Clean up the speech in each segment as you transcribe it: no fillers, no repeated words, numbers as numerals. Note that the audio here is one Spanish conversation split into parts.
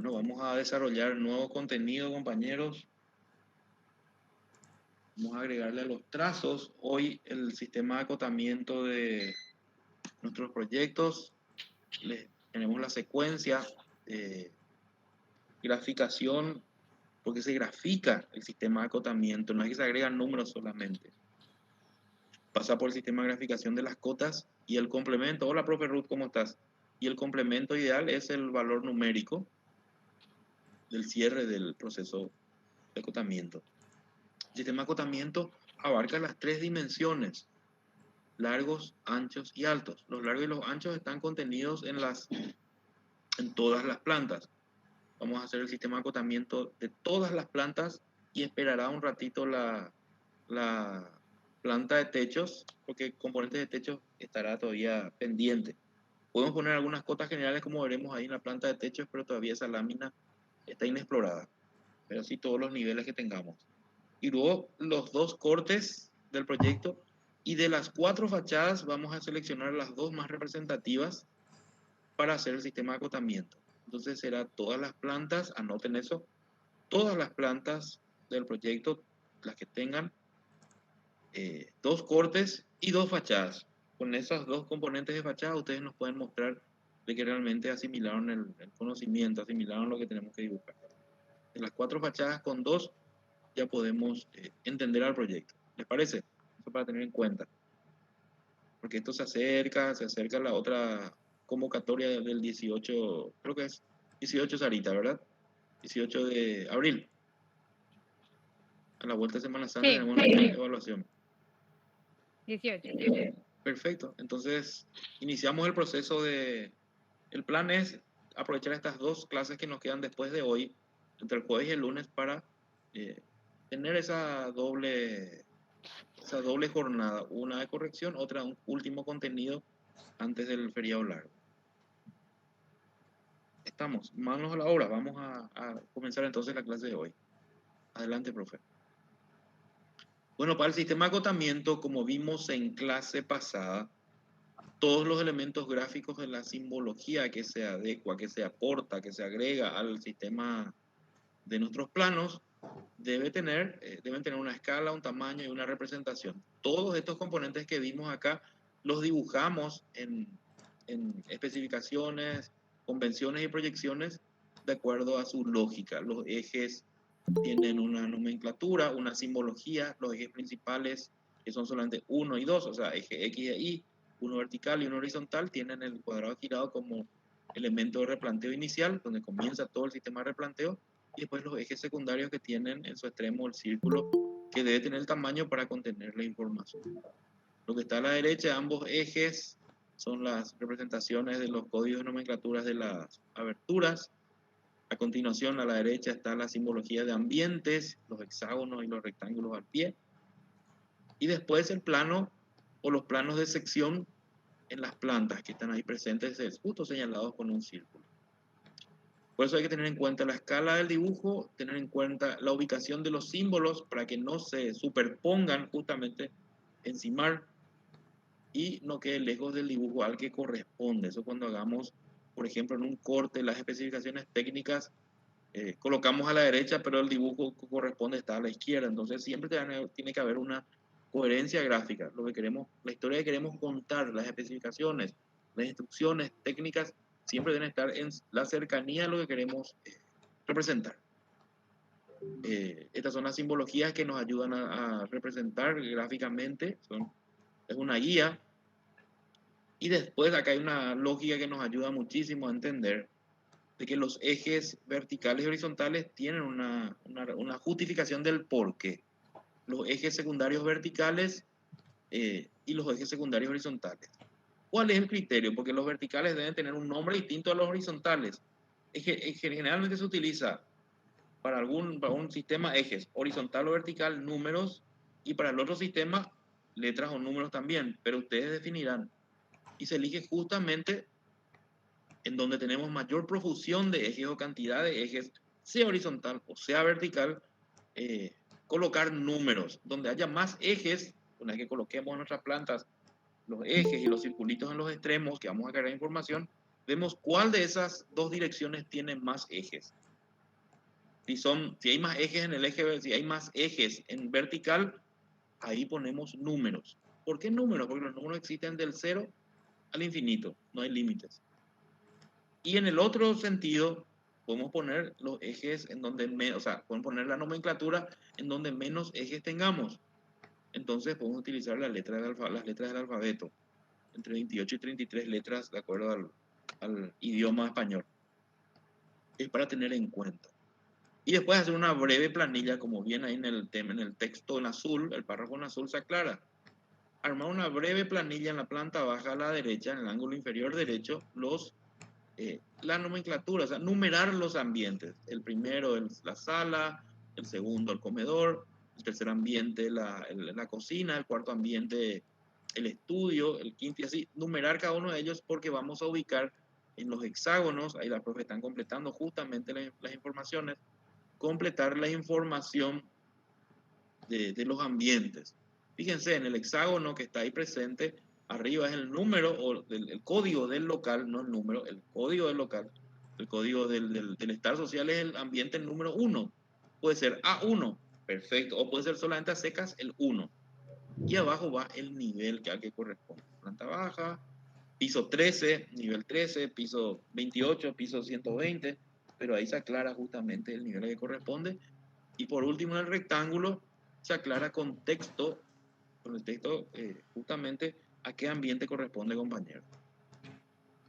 Bueno, vamos a desarrollar nuevo contenido, compañeros. Vamos a agregarle a los trazos. Hoy el sistema de acotamiento de nuestros proyectos. Tenemos la secuencia de graficación, porque se grafica el sistema de acotamiento. No es que se agregan números solamente. Pasa por el sistema de graficación de las cotas y el complemento. Hola, profe Ruth, ¿cómo estás? Y el complemento ideal es el valor numérico del cierre del proceso de acotamiento. El sistema de acotamiento abarca las tres dimensiones: largos, anchos y altos. Los largos y los anchos están contenidos en todas las plantas. Vamos a hacer el sistema de acotamiento de todas las plantas y esperará un ratito la planta de techos, porque componentes de techos estará todavía pendiente. Podemos poner algunas cotas generales, como veremos ahí en la planta de techos, pero todavía esa lámina está inexplorada. Pero sí todos los niveles que tengamos. Y luego los dos cortes del proyecto, y de las 4 fachadas vamos a seleccionar las 2 más representativas para hacer el sistema de acotamiento. Entonces será todas las plantas, anoten eso, todas las plantas del proyecto, las que tengan 2 cortes y 2 fachadas. Con esas 2 componentes de fachada ustedes nos pueden mostrar de que realmente asimilaron el conocimiento, asimilaron lo que tenemos que dibujar. De las 4 fachadas con 2 ya podemos entender al proyecto. ¿Les parece? Eso para tener en cuenta. Porque esto se acerca la otra convocatoria del 18, creo que es 18 Sarita, ¿verdad? 18 de abril. A la vuelta de Semana Santa Sí, tenemos una evaluación. 18. Perfecto. Entonces, iniciamos el proceso de... El plan es aprovechar estas 2 clases que nos quedan después de hoy, entre el jueves y el lunes, para tener esa doble jornada, una de corrección, otra un último contenido antes del feriado largo. Estamos, manos a la obra, vamos a comenzar entonces la clase de hoy. Adelante, profe. Bueno, para el sistema de acotamiento, como vimos en clase pasada, todos los elementos gráficos de la simbología que se adecua, que se aporta, que se agrega al sistema de nuestros planos, deben tener una escala, un tamaño y una representación. Todos estos componentes que vimos acá los dibujamos en especificaciones, convenciones y proyecciones de acuerdo a su lógica. Los ejes tienen una nomenclatura, una simbología. Los ejes principales, que son solamente 1 y 2, o sea, eje X e Y, uno vertical y uno horizontal, tienen el cuadrado girado como elemento de replanteo inicial, donde comienza todo el sistema de replanteo, y después los ejes secundarios que tienen en su extremo el círculo, que debe tener el tamaño para contener la información. Lo que está a la derecha, ambos ejes, son las representaciones de los códigos de nomenclaturas de las aberturas. A continuación, a la derecha está la simbología de ambientes, los hexágonos y los rectángulos al pie. Y después el plano o los planos de sección en las plantas que están ahí presentes, justo señalados con un círculo. Por eso hay que tener en cuenta la escala del dibujo, tener en cuenta la ubicación de los símbolos para que no se superpongan justamente encimar y no quede lejos del dibujo al que corresponde. Eso cuando hagamos, por ejemplo, en un corte, las especificaciones técnicas, colocamos a la derecha, pero el dibujo que corresponde está a la izquierda. Entonces siempre tiene que haber una coherencia gráfica. Lo que queremos, la historia que queremos contar, las especificaciones, las instrucciones técnicas, siempre deben estar en la cercanía de lo que queremos representar. Estas son las simbologías que nos ayudan a representar gráficamente. Es una guía. Y después acá hay una lógica que nos ayuda muchísimo a entender de que los ejes verticales y horizontales tienen una justificación del porqué. Los ejes secundarios verticales y los ejes secundarios horizontales. ¿Cuál es el criterio? Porque los verticales deben tener un nombre distinto a los horizontales. Generalmente se utiliza para un sistema ejes horizontal o vertical, números, y para el otro sistema letras o números también, pero ustedes definirán. Y se elige justamente en donde tenemos mayor profusión de ejes o cantidad de ejes, sea horizontal o sea vertical, colocar números. Donde haya más ejes, una vez que coloquemos en nuestras plantas los ejes y los circulitos en los extremos que vamos a cargar información, vemos cuál de esas dos direcciones tiene más ejes. Si hay más ejes en el eje, si hay más ejes en vertical, ahí ponemos números. ¿Por qué números? Porque los números existen del 0 al infinito, no hay límites. Y en el otro sentido, podemos poner los ejes en donde menos, o sea, podemos poner la nomenclatura en donde menos ejes tengamos. Entonces podemos utilizar las letras del alfabeto, entre 28 y 33 letras de acuerdo al idioma español. Es para tener en cuenta. Y después hacer una breve planilla, como viene ahí en el tema, en el texto en azul, el párrafo en azul se aclara. Armar una breve planilla en la planta baja a la derecha, en el ángulo inferior derecho, la nomenclatura, o sea, numerar los ambientes. El primero es la sala, el segundo el comedor, el tercer ambiente la cocina, el cuarto ambiente el estudio, el quinto y así, numerar cada uno de ellos porque vamos a ubicar en los hexágonos, ahí las profes están completando justamente las informaciones, completar la información de los ambientes. Fíjense, en el hexágono que está ahí presente, arriba es el número o el código del local, no el número, el código del local. El código del estar social es el ambiente número 1. Puede ser A1, perfecto, o puede ser solamente a secas el 1. Y abajo va el nivel que al que corresponde. Planta baja, piso 13, nivel 13, piso 28, piso 120, pero ahí se aclara justamente el nivel que corresponde. Y por último, en el rectángulo se aclara con el texto justamente a qué ambiente corresponde, compañero.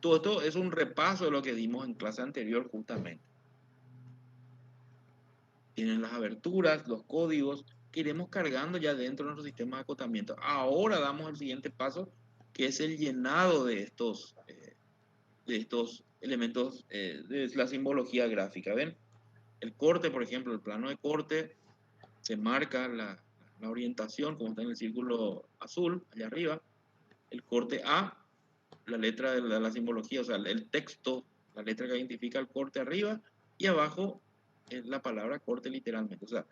Todo esto es un repaso de lo que dimos en clase anterior justamente. Tienen las aberturas, los códigos que iremos cargando ya dentro de nuestro sistema de acotamiento. Ahora damos el siguiente paso, que es el llenado de estos elementos de la simbología gráfica. ¿Ven? El corte, por ejemplo, el plano de corte, se marca la orientación, como está en el círculo azul, allá arriba. El corte A, la letra de la simbología, o sea, el texto, la letra que identifica el corte arriba, y abajo la palabra corte literalmente. O sea,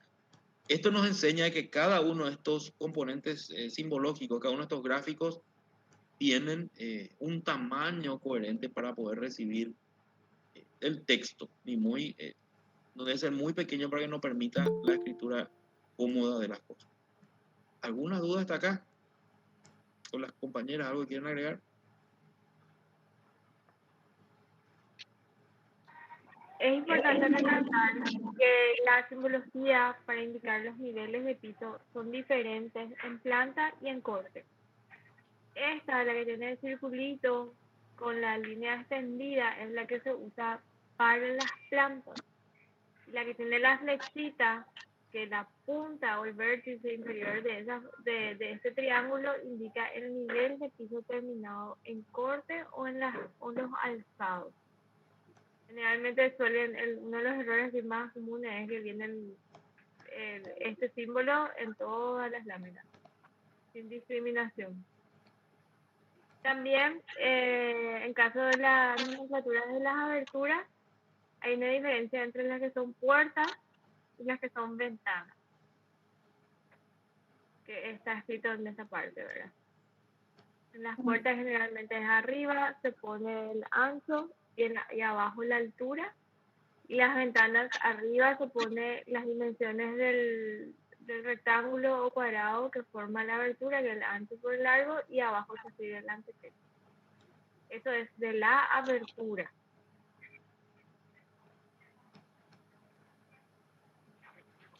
esto nos enseña que cada uno de estos componentes simbológicos, cada uno de estos gráficos, tienen un tamaño coherente para poder recibir el texto, no debe ser muy pequeño para que nos permita la escritura cómoda de las cosas. ¿Alguna duda hasta acá? ¿Con las compañeras algo que quieren agregar? Es importante recalcar que la simbología para indicar los niveles de piso son diferentes en planta y en corte. Esta, la que tiene el circulito con la línea extendida, es la que se usa para las plantas. La que tiene la flechita, que la punta o el vértice inferior de este triángulo indica el nivel de piso terminado en corte o en los alzados. Generalmente uno de los errores más comunes es que viene este símbolo en todas las láminas, sin discriminación. También, en caso de la nomenclatura de las aberturas, hay una diferencia entre las que son puertas y las que son ventanas, que está escrito en esta parte, ¿verdad? En las puertas generalmente es arriba, se pone el ancho y abajo la altura. Y las ventanas arriba se pone las dimensiones del rectángulo o cuadrado que forma la abertura, que es el ancho por el largo, y abajo se sigue el antepecho. Eso es de la abertura.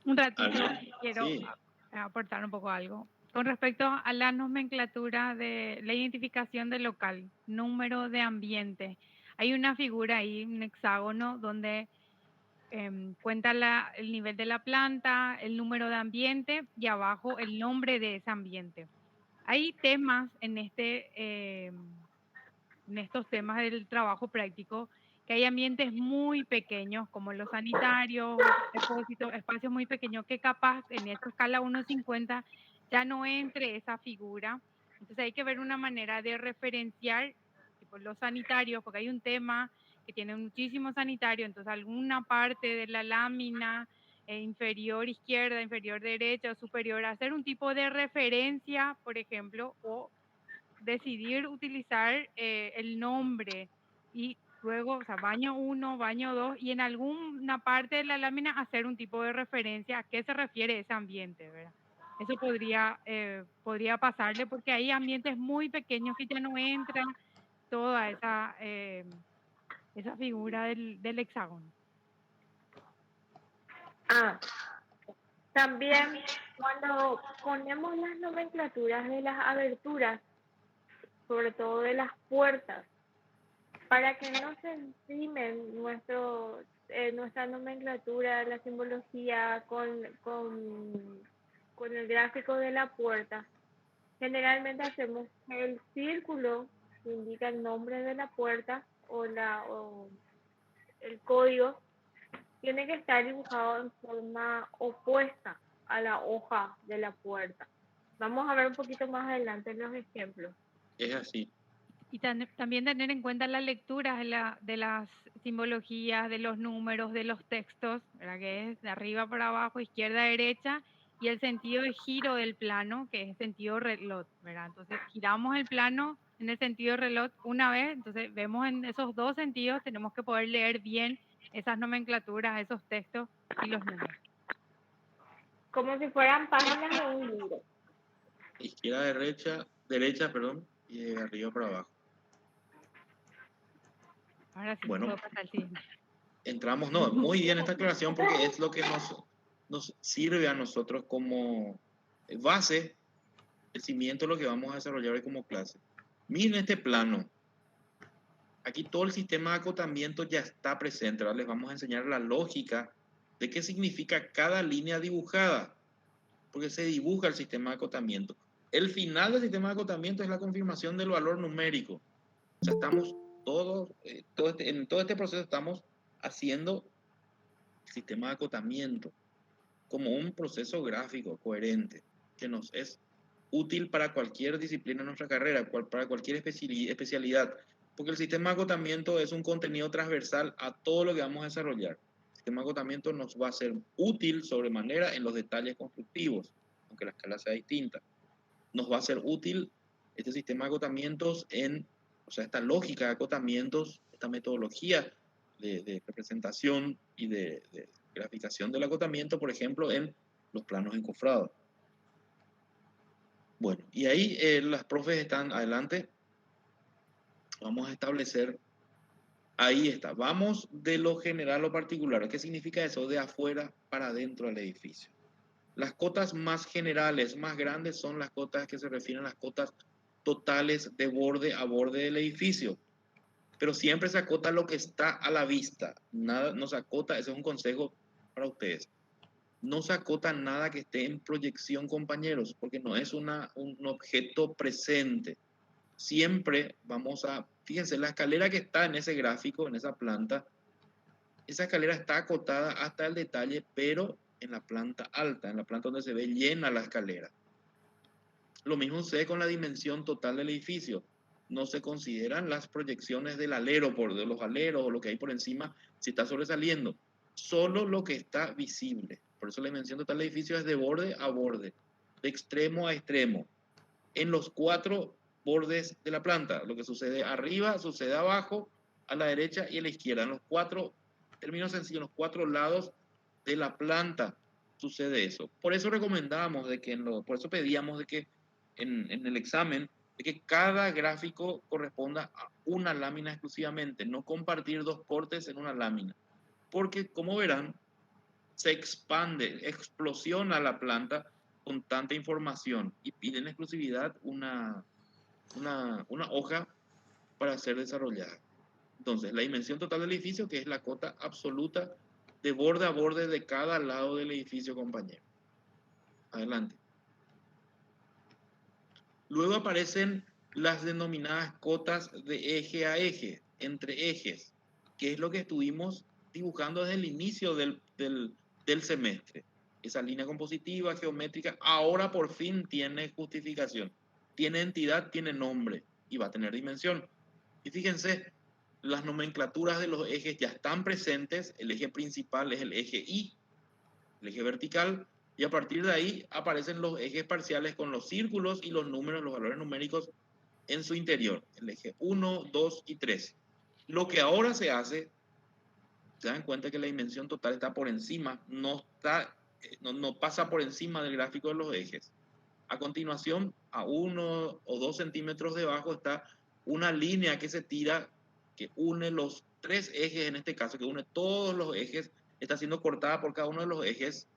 Un ratito quiero Sí. aportar un poco algo. Con respecto a la nomenclatura de la identificación del local, número de ambiente, hay una figura ahí, un hexágono, donde cuenta el nivel de la planta, el número de ambiente y abajo el nombre de ese ambiente. Hay temas en estos temas del trabajo práctico que hay ambientes muy pequeños como los sanitarios, depósitos, espacios muy pequeños que capaz en esta escala 1.50 ya no entre esa figura. Entonces hay que ver una manera de referenciar tipo, los sanitarios, porque hay un tema que tiene muchísimos sanitarios, entonces alguna parte de la lámina inferior izquierda, inferior derecha o superior, hacer un tipo de referencia, por ejemplo, o decidir utilizar el nombre y luego, o sea, baño 1, baño 2 y en alguna parte de la lámina hacer un tipo de referencia a qué se refiere ese ambiente, ¿verdad? Eso podría pasarle porque hay ambientes muy pequeños que ya no entra toda esa figura del hexágono. Ah, también cuando ponemos las nomenclaturas de las aberturas, sobre todo de las puertas, para que no se encimen nuestra nomenclatura, la simbología con el gráfico de la puerta, generalmente hacemos el círculo que indica el nombre de la puerta o el código, tiene que estar dibujado en forma opuesta a la hoja de la puerta. Vamos a ver un poquito más adelante los ejemplos. Es así. Y también tener en cuenta las lecturas de las simbologías, de los números, de los textos, ¿verdad? Que es de arriba para abajo, izquierda a derecha, y el sentido de giro del plano, que es sentido reloj, ¿verdad? Entonces, giramos el plano en el sentido reloj una vez, entonces vemos en esos dos sentidos, tenemos que poder leer bien esas nomenclaturas, esos textos y los números. Como si fueran páginas de un libro. Izquierda, derecha, perdón, y de arriba para abajo. Ahora sí, Bueno, puedo pasar al siguiente. entramos, no, muy bien esta aclaración porque es lo que nos sirve a nosotros como base, el cimiento de lo que vamos a desarrollar hoy como clase. Miren este plano. Aquí todo el sistema de acotamiento ya está presente. Ahora les vamos a enseñar la lógica de qué significa cada línea dibujada, porque se dibuja el sistema de acotamiento. El final del sistema de acotamiento es la confirmación del valor numérico. O sea, estamos en todo este proceso estamos haciendo el sistema de acotamiento como un proceso gráfico coherente que nos es útil para cualquier disciplina de nuestra carrera, para cualquier especialidad, porque el sistema de acotamiento es un contenido transversal a todo lo que vamos a desarrollar. El sistema de acotamiento nos va a ser útil sobremanera en los detalles constructivos, aunque la escala sea distinta. Nos va a ser útil este sistema de acotamientos o sea, esta lógica de acotamientos, esta metodología de representación y de graficación del acotamiento, por ejemplo, en los planos encofrados. Bueno, y ahí las profes están adelante. Vamos a establecer, ahí está, vamos de lo general a lo particular. ¿Qué significa eso? De afuera para adentro del edificio. Las cotas más generales, más grandes, son las cotas que se refieren a las cotas totales de borde a borde del edificio. Pero siempre se acota lo que está a la vista. Nada, no se acota, ese es un consejo para ustedes. No se acota nada que esté en proyección, compañeros, porque no es un objeto presente. Siempre vamos a, fíjense, la escalera que está en ese gráfico, en esa planta, esa escalera está acotada hasta el detalle, pero en la planta alta, en la planta donde se ve llena la escalera. Lo mismo sucede con la dimensión total del edificio. No se consideran las proyecciones del alero, de los aleros o lo que hay por encima, si está sobresaliendo. Solo lo que está visible. Por eso la dimensión total del edificio es de borde a borde, de extremo a extremo, en los 4 bordes de la planta. Lo que sucede arriba, sucede abajo, a la derecha y a la izquierda. En los 4, términos sencillos, en los 4 lados de la planta sucede eso. Por eso recomendamos por eso pedíamos de que en el examen, de que cada gráfico corresponda a una lámina exclusivamente, no compartir 2 cortes en una lámina. Porque, como verán, se expande, explosiona la planta con tanta información y piden exclusividad una hoja para ser desarrollada. Entonces, la dimensión total del edificio, que es la cota absoluta de borde a borde de cada lado del edificio, compañero. Adelante. Luego aparecen las denominadas cotas de eje a eje, entre ejes, que es lo que estuvimos dibujando desde el inicio del semestre. Esa línea compositiva, geométrica, ahora por fin tiene justificación. Tiene entidad, tiene nombre y va a tener dimensión. Y fíjense, las nomenclaturas de los ejes ya están presentes. El eje principal es el eje Y, el eje vertical, y a partir de ahí aparecen los ejes parciales con los círculos y los números, los valores numéricos en su interior, el eje 1, 2 y 3. Lo que ahora se hace, se dan cuenta que la dimensión total está por encima, no pasa por encima del gráfico de los ejes. A continuación, a 1 o 2 centímetros debajo está una línea que se tira, que une los 3 ejes, en este caso, que une todos los ejes, está siendo cortada por cada uno de los ejes.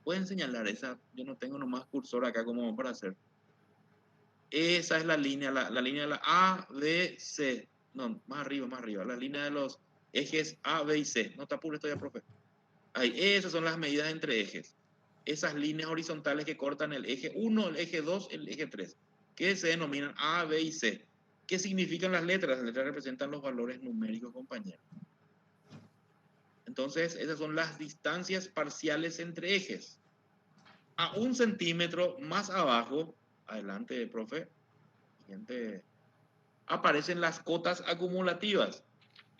Pueden señalar esa, yo no tengo nomás cursor acá como para hacer. Esa es la línea, la línea de la A, B, C. No, más arriba. La línea de los ejes A, B y C. No está apure esto ya, profe. Ahí, esas son las medidas entre ejes. Esas líneas horizontales que cortan el eje 1, el eje 2, el eje 3, que se denominan A, B y C. ¿Qué significan las letras? Las letras representan los valores numéricos, compañeros. Entonces, esas son las distancias parciales entre ejes. A 1 centímetro más abajo, adelante, profe, siguiente, aparecen las cotas acumulativas.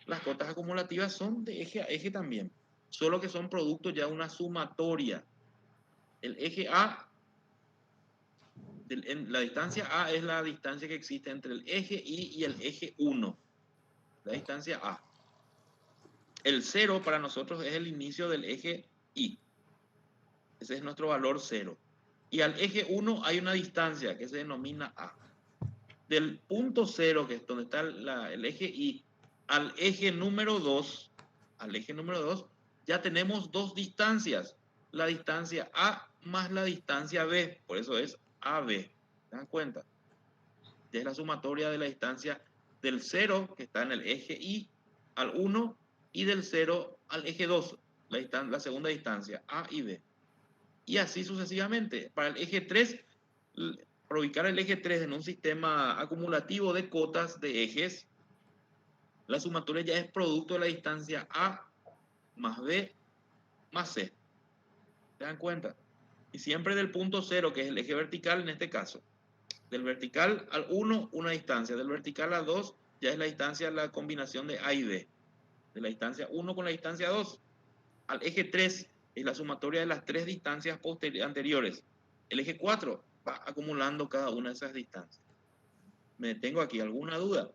Las cotas acumulativas son de eje a eje también, solo que son producto ya de una sumatoria. El eje A, la distancia A es la distancia que existe entre el eje Y y el eje 1, la distancia A. El 0 para nosotros es el inicio del eje Y. Ese es nuestro valor 0. Y al eje 1 hay una distancia que se denomina A. Del punto 0, que es donde está el eje Y, al eje número 2, ya tenemos dos distancias. La distancia A más la distancia B. Por eso es AB. ¿Se dan cuenta? Ya es la sumatoria de la distancia del 0, que está en el eje Y, al 1, y del 0 al eje 2, la segunda distancia, A y B. Y así sucesivamente. Para el eje 3, para ubicar el eje 3 en un sistema acumulativo de cotas de ejes, la sumatoria ya es producto de la distancia A más B más C. ¿Se dan cuenta? Y siempre del punto 0, que es el eje vertical en este caso. Del vertical al 1, una distancia. Del vertical al 2, ya es la distancia, la combinación de A y B. De la distancia 1 con la distancia 2. Al eje 3, es la sumatoria de las tres distancias anteriores. El eje 4 va acumulando cada una de esas distancias. ¿Me detengo aquí? ¿Alguna duda?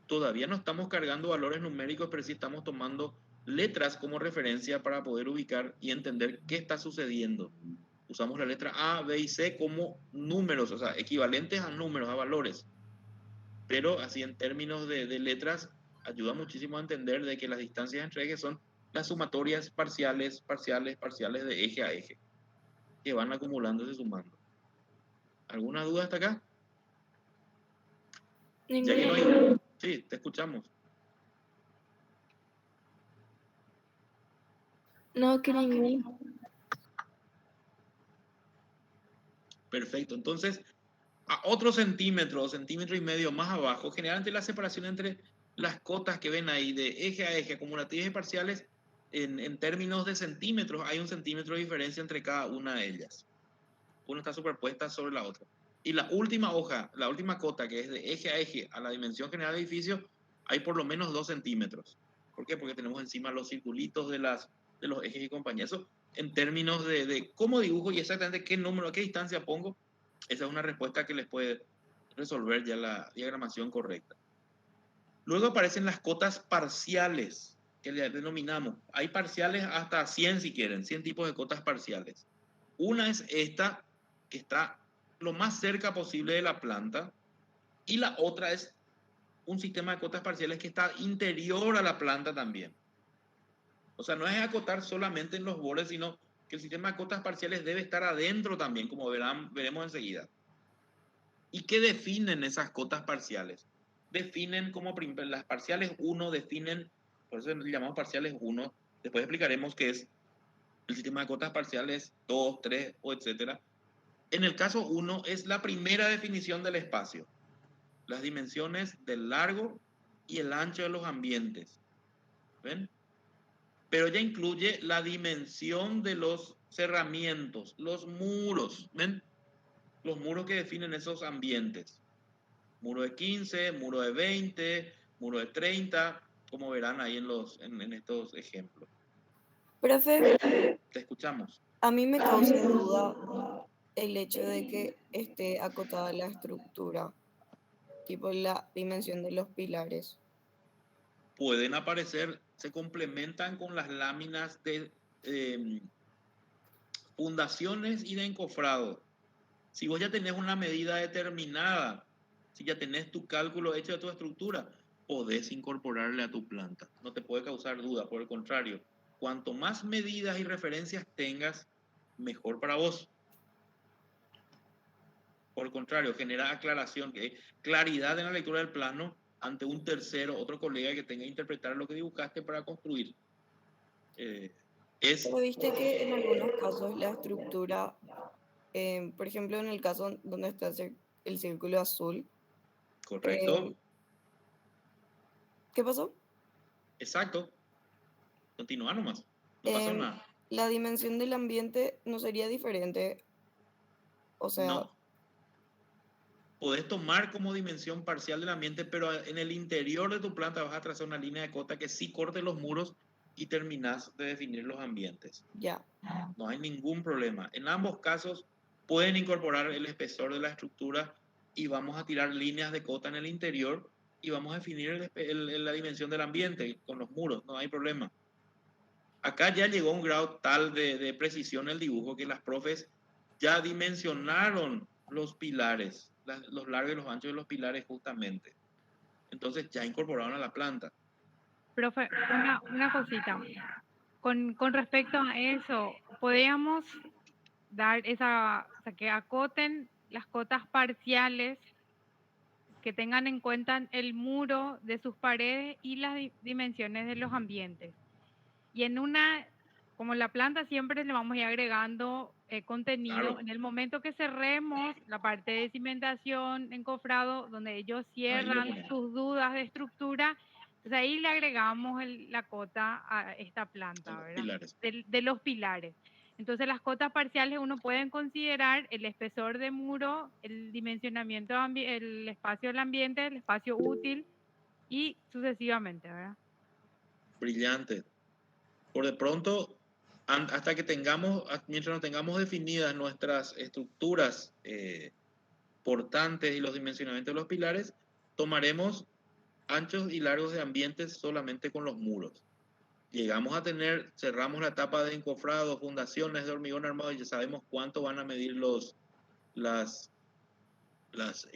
Todavía no estamos cargando valores numéricos, pero sí estamos tomando letras como referencia para poder ubicar y entender qué está sucediendo. Usamos la letra A, B y C como números, o sea, equivalentes a números, a valores. Pero así en términos de letras, ayuda muchísimo a entender de que las distancias entre ejes son las sumatorias parciales de eje a eje, que van acumulándose, sumando. ¿Alguna duda hasta acá? Ya que no hay... Sí, te escuchamos. No, que ningún. Perfecto, entonces a otro centímetro y medio más abajo, generalmente la separación entre las cotas que ven ahí de eje a eje, acumulativas y parciales, en términos de centímetros, hay 1 centímetro de diferencia entre cada una de ellas. Una está superpuesta sobre la otra. Y la última hoja, la última cota, que es de eje a eje a la dimensión general del edificio, hay por lo menos 2 centímetros. ¿Por qué? Porque tenemos encima los circulitos de los ejes y compañía. Eso, en términos de cómo dibujo y exactamente qué número, a qué distancia pongo, esa es una respuesta que les puede resolver ya la diagramación correcta. Luego aparecen las cotas parciales, que le denominamos. Hay parciales hasta 100 si quieren, 100 tipos de cotas parciales. Una es esta, que está lo más cerca posible de la planta, y la otra es un sistema de cotas parciales que está interior a la planta también. O sea, no es acotar solamente en los bordes, sino que el sistema de cotas parciales debe estar adentro también, como veremos enseguida. ¿Y qué definen esas cotas parciales? Definen como las parciales 1 definen, por eso le llamamos parciales 1, después explicaremos qué es el sistema de cotas parciales 2, 3 o etcétera. En el caso 1 es la primera definición del espacio, las dimensiones del largo y el ancho de los ambientes. ¿Ven? Pero ya incluye la dimensión de los cerramientos, los muros. ¿Ven? Los muros que definen esos ambientes. Muro de 15, muro de 20, muro de 30, como verán ahí en estos ejemplos. Profe, Te escuchamos. a mí me causa duda el hecho de que esté acotada la estructura. tipo la dimensión de los pilares. Pueden aparecer, se complementan con las láminas de fundaciones y de encofrado. Si vos ya tenés una medida determinada, si ya tenés tu cálculo hecho de tu estructura, podés incorporarle a tu planta. No te puede causar duda, por el contrario. Cuanto más medidas y referencias tengas, mejor para vos. Por el contrario, genera aclaración, claridad en la lectura del plano ante un tercero, otro colega que tenga que interpretar lo que dibujaste para construir. Pero viste que en algunos casos la estructura, por ejemplo, en el caso donde está el círculo azul, correcto, ¿qué pasó? exacto. Continúa nomás, no pasó nada. La dimensión del ambiente no sería diferente, o sea, No, podés tomar como dimensión parcial del ambiente, pero en el interior de tu planta vas a trazar una línea de cota que sí corte los muros y terminás de definir los ambientes. ya. No hay ningún problema. En ambos casos pueden incorporar el espesor de la estructura y vamos a tirar líneas de cota en el interior y vamos a definir la dimensión del ambiente con los muros, no hay problema. Acá ya llegó a un grado tal de precisión el dibujo que las profes ya dimensionaron los pilares, los largos y los anchos de los pilares justamente. Entonces ya incorporaron a la planta. Profe, una cosita. Con respecto a eso, podríamos dar o sea, que acoten las cotas parciales, que tengan en cuenta el muro de sus paredes y las dimensiones de los ambientes. Y como la planta siempre le vamos a ir agregando contenido, Claro, en el momento que cerremos la parte de cimentación, encofrado, donde ellos ahí le cierran ponemos sus dudas de estructura, entonces ahí le agregamos la cota a esta a planta, los ¿verdad? pilares. De los pilares. Entonces las cotas parciales uno puede considerar el espesor de muro, el dimensionamiento, el espacio del ambiente, el espacio útil y sucesivamente, ¿verdad? Brillante. Por de pronto, hasta que mientras no tengamos definidas nuestras estructuras portantes y los dimensionamientos de los pilares, tomaremos anchos y largos de ambientes solamente con los muros. Llegamos a cerramos la etapa de encofrado, fundaciones de hormigón armado y ya sabemos cuánto van a medir las, las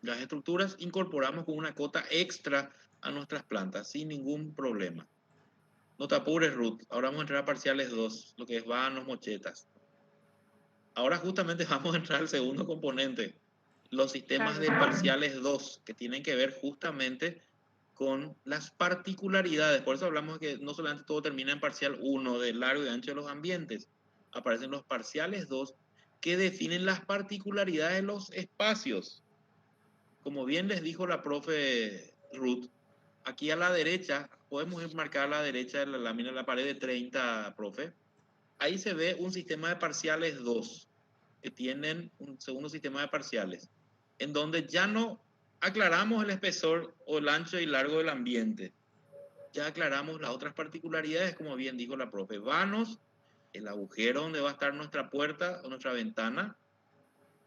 estructuras, incorporamos con una cota extra a nuestras plantas sin ningún problema. No te apures, Ruth. Ahora vamos a entrar a parciales 2, lo que es vanos, mochetas. Ahora justamente vamos a entrar al segundo componente, los sistemas Claro, de parciales 2, que tienen que ver justamente con las particularidades. Por eso hablamos que no solamente todo termina en parcial 1 de largo y ancho de los ambientes, aparecen los parciales 2 que definen las particularidades de los espacios. Como bien les dijo la profe Ruth, aquí a la derecha, podemos marcar a la derecha de la lámina, la pared de 30, profe. Ahí se ve un sistema de parciales 2, que tienen un segundo sistema de parciales, en donde ya no aclaramos el espesor o el ancho y largo del ambiente. Ya aclaramos las otras particularidades, como bien dijo la profe. Vanos, el agujero donde va a estar nuestra puerta o nuestra ventana.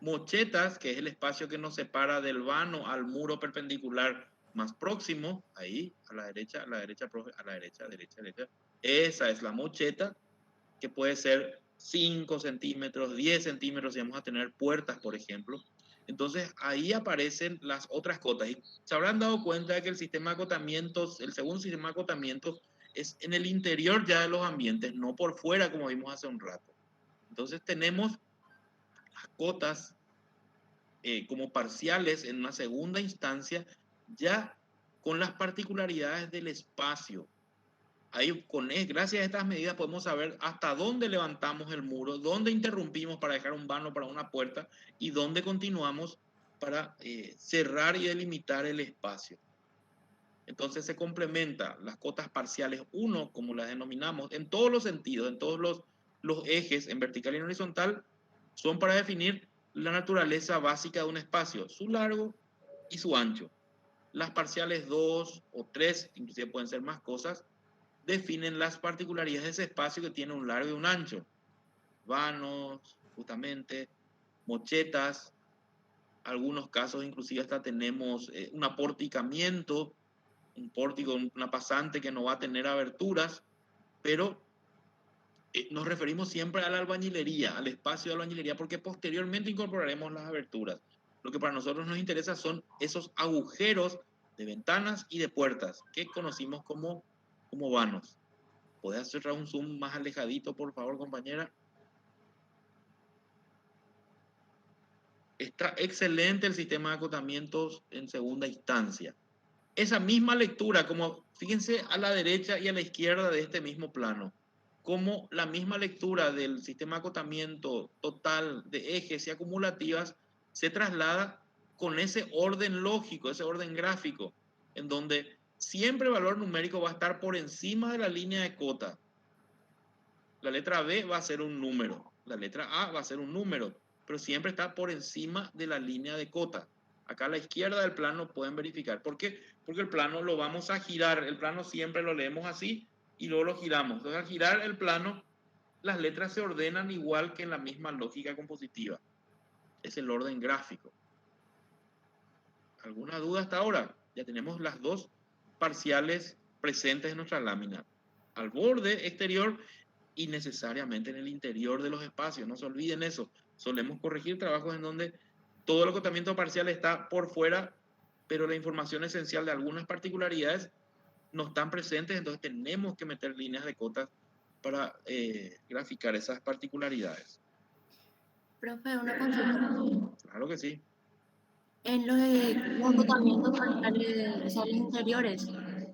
Mochetas, que es el espacio que nos separa del vano al muro perpendicular más próximo, ahí, a la derecha, profe, a la derecha, derecha, derecha. Esa es la mocheta, que puede ser 5 centímetros, 10 centímetros, si vamos a tener puertas, por ejemplo. Entonces, ahí aparecen las otras cotas. Y se habrán dado cuenta de que el sistema de acotamientos, el segundo sistema de acotamientos, es en el interior ya de los ambientes, no por fuera, como vimos hace un rato. Entonces, tenemos las cotas como parciales en una segunda instancia, ya con las particularidades del espacio. Ahí, gracias a estas medidas, podemos saber hasta dónde levantamos el muro, dónde interrumpimos para dejar un vano para una puerta y dónde continuamos para cerrar y delimitar el espacio. Entonces se complementa las cotas parciales 1, como las denominamos, en todos los sentidos, en todos los ejes, en vertical y en horizontal, son para definir la naturaleza básica de un espacio, su largo y su ancho. Las parciales 2 o 3, inclusive pueden ser más cosas, definen las particularidades de ese espacio que tiene un largo y un ancho. Vanos, justamente, mochetas, algunos casos inclusive hasta tenemos un aporticamiento, un pórtico, una pasante que no va a tener aberturas, pero nos referimos siempre a la albañilería, al espacio de albañilería, porque posteriormente incorporaremos las aberturas. Lo que para nosotros nos interesa son esos agujeros de ventanas y de puertas que conocimos como vanos. ¿Podés hacer un zoom más alejadito, por favor, compañera? Está excelente el sistema de acotamientos en segunda instancia. Esa misma lectura, como fíjense a la derecha y a la izquierda de este mismo plano, como la misma lectura del sistema de acotamiento total de ejes y acumulativas se traslada con ese orden lógico, ese orden gráfico, en donde siempre el valor numérico va a estar por encima de la línea de cota. La letra B va a ser un número, la letra A va a ser un número, pero siempre está por encima de la línea de cota. Acá a la izquierda del plano pueden verificar. ¿Por qué? Porque el plano lo vamos a girar. El plano siempre lo leemos así y luego lo giramos. Entonces, al girar el plano, las letras se ordenan igual que en la misma lógica compositiva. Es el orden gráfico. ¿Alguna duda hasta ahora? Ya tenemos las dos parciales presentes en nuestra lámina. Al borde exterior y necesariamente en el interior de los espacios. No se olviden eso. Solemos corregir trabajos en donde todo el acotamiento parcial está por fuera, pero la información esencial de algunas particularidades no están presentes, entonces tenemos que meter líneas de cotas para graficar esas particularidades. Profe, una consulta. Claro que sí. En los acotamientos parciales, o sea, los interiores,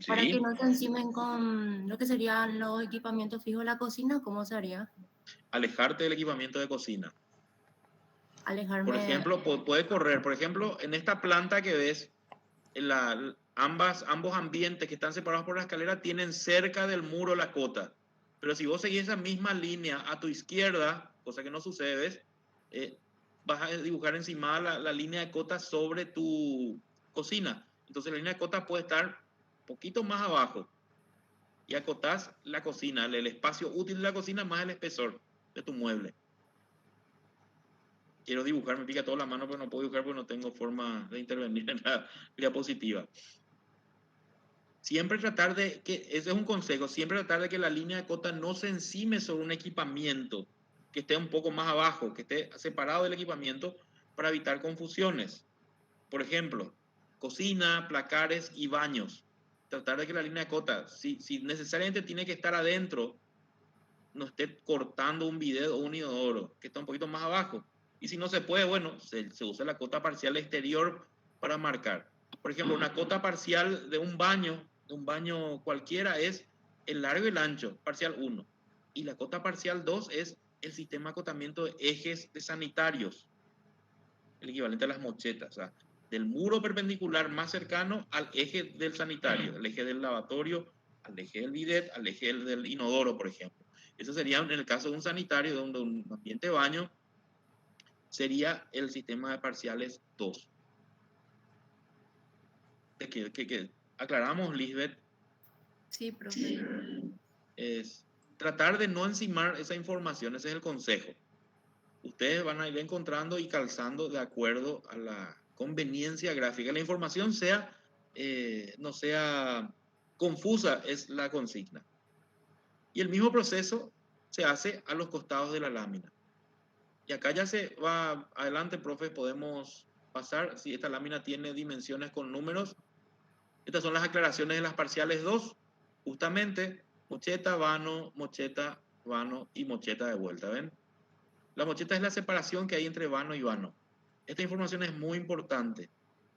para que Sí, no se encimen con lo que serían los equipamientos fijos de la cocina, ¿cómo sería? alejarte del equipamiento de cocina. Por Alejarme. ejemplo, puede correr, por ejemplo, en esta planta que ves, ambos ambientes que están separados por la escalera tienen cerca del muro la cota. Pero si vos seguís esa misma línea a tu izquierda, cosa que no sucede, ¿ves? Vas a dibujar encima la línea de cota sobre tu cocina. Entonces la línea de cota puede estar un poquito más abajo. Y acotás la cocina, el espacio útil de la cocina más el espesor de tu mueble. Quiero dibujar, me pica toda la mano, pero no puedo dibujar porque no tengo forma de intervenir en la diapositiva. Siempre tratar de que, ese es un consejo, siempre tratar de que la línea de cota no se encime sobre un equipamiento que esté un poco más abajo, que esté separado del equipamiento para evitar confusiones. Por ejemplo, cocina, placares y baños. Tratar de que la línea de cota, si necesariamente tiene que estar adentro, no esté cortando un bidet o un inodoro, que está un poquito más abajo. Y si no se puede, bueno, se usa la cota parcial exterior para marcar. Por ejemplo, una cota parcial de un baño cualquiera es el largo y el ancho, parcial 1. Y la cota parcial 2 es el sistema de acotamiento de ejes de sanitarios, el equivalente a las mochetas, o sea, del muro perpendicular más cercano al eje del sanitario, al eje del lavatorio, al eje del bidet, al eje del inodoro, por ejemplo. Eso sería en el caso de un sanitario, de un ambiente de baño, sería el sistema de parciales 2. Que aclaramos, Lisbeth. Sí, profe. Es tratar de no encimar esa información, ese es el consejo. Ustedes van a ir encontrando y calzando de acuerdo a la conveniencia gráfica. La información no sea confusa, es la consigna. Y el mismo proceso se hace a los costados de la lámina. Y acá ya se va adelante, profe, podemos pasar. Si esta lámina tiene dimensiones con números, estas son las aclaraciones de las parciales 2. Justamente, mocheta, vano y mocheta de vuelta, ¿ven? La mocheta es la separación que hay entre vano y vano. Esta información es muy importante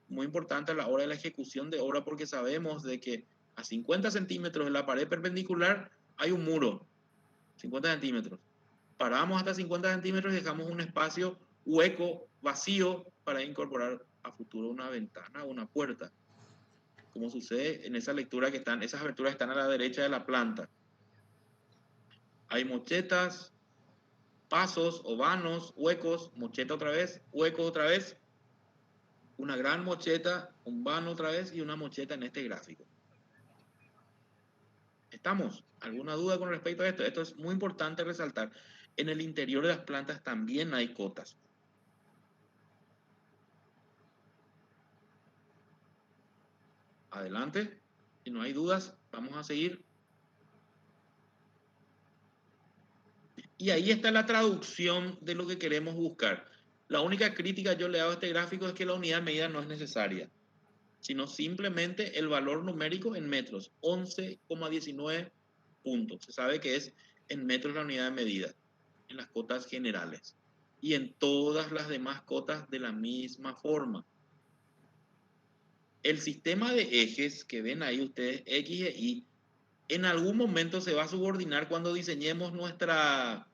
a la hora de la ejecución de obra, porque sabemos de que a 50 centímetros de la pared perpendicular hay un muro, 50 centímetros. Paramos hasta 50 centímetros y dejamos un espacio hueco, vacío, para incorporar a futuro una ventana o una puerta, como sucede en esa lectura que están, esas aberturas están a la derecha de la planta. Hay mochetas, pasos o vanos, huecos, mocheta otra vez, hueco otra vez, una gran mocheta, un vano otra vez y una mocheta en este gráfico. ¿Estamos? ¿Alguna duda con respecto a esto? Esto es muy importante resaltar. En el interior de las plantas también hay cotas. Adelante. Si no hay dudas, vamos a seguir. Y ahí está la traducción de lo que queremos buscar. La única crítica yo le hago a este gráfico es que la unidad de medida no es necesaria, sino simplemente el valor numérico en metros, 11,19 puntos. Se sabe que es en metros la unidad de medida, en las cotas generales. Y en todas las demás cotas de la misma forma. El sistema de ejes que ven ahí ustedes, X e Y, en algún momento se va a subordinar cuando diseñemos nuestra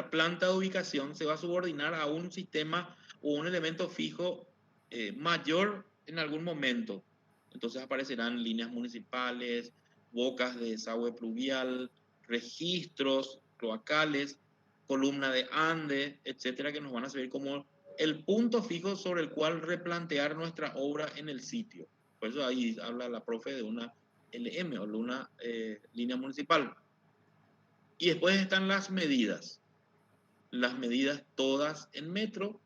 planta de ubicación, se va a subordinar a un sistema o un elemento fijo mayor en algún momento. Entonces aparecerán líneas municipales, bocas de desagüe pluvial, registros cloacales, columna de ande, etcétera, que nos van a servir como el punto fijo sobre el cual replantear nuestra obra en el sitio. Por eso ahí habla la profe de una LM o de una línea municipal. Y después están las medidas todas en metro,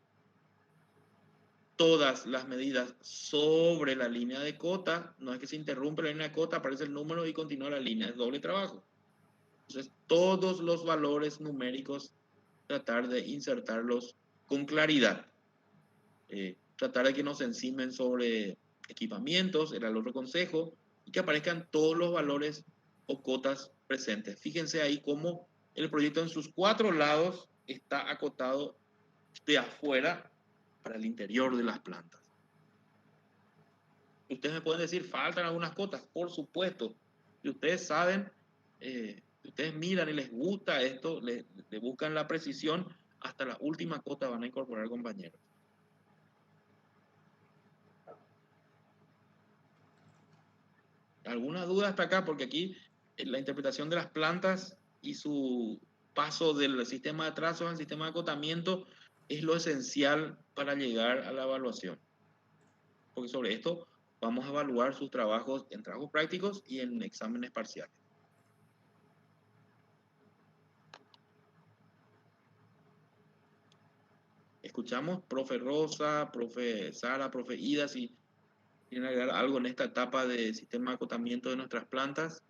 todas las medidas sobre la línea de cota, no es que se interrumpe la línea de cota, aparece el número y continúa la línea, es doble trabajo. Entonces, todos los valores numéricos, tratar de insertarlos con claridad. Tratar de que no se encimen sobre equipamientos, era el otro consejo, y que aparezcan todos los valores o cotas presentes. Fíjense ahí cómo el proyecto en sus 4 lados está acotado de afuera para el interior de las plantas. Ustedes me pueden decir, faltan algunas cotas, por supuesto. Si ustedes saben, si ustedes miran y les gusta esto, le buscan la precisión, hasta la última cota van a incorporar, compañeros. ¿Alguna duda hasta acá? Porque aquí la interpretación de las plantas y su paso del sistema de trazos al sistema de acotamiento es lo esencial para llegar a la evaluación. Porque sobre esto vamos a evaluar sus trabajos en trabajos prácticos y en exámenes parciales. Escuchamos, profe Rosa, profe Sara, profe Ida, si quieren agregar algo en esta etapa de sistema de acotamiento de nuestras plantas.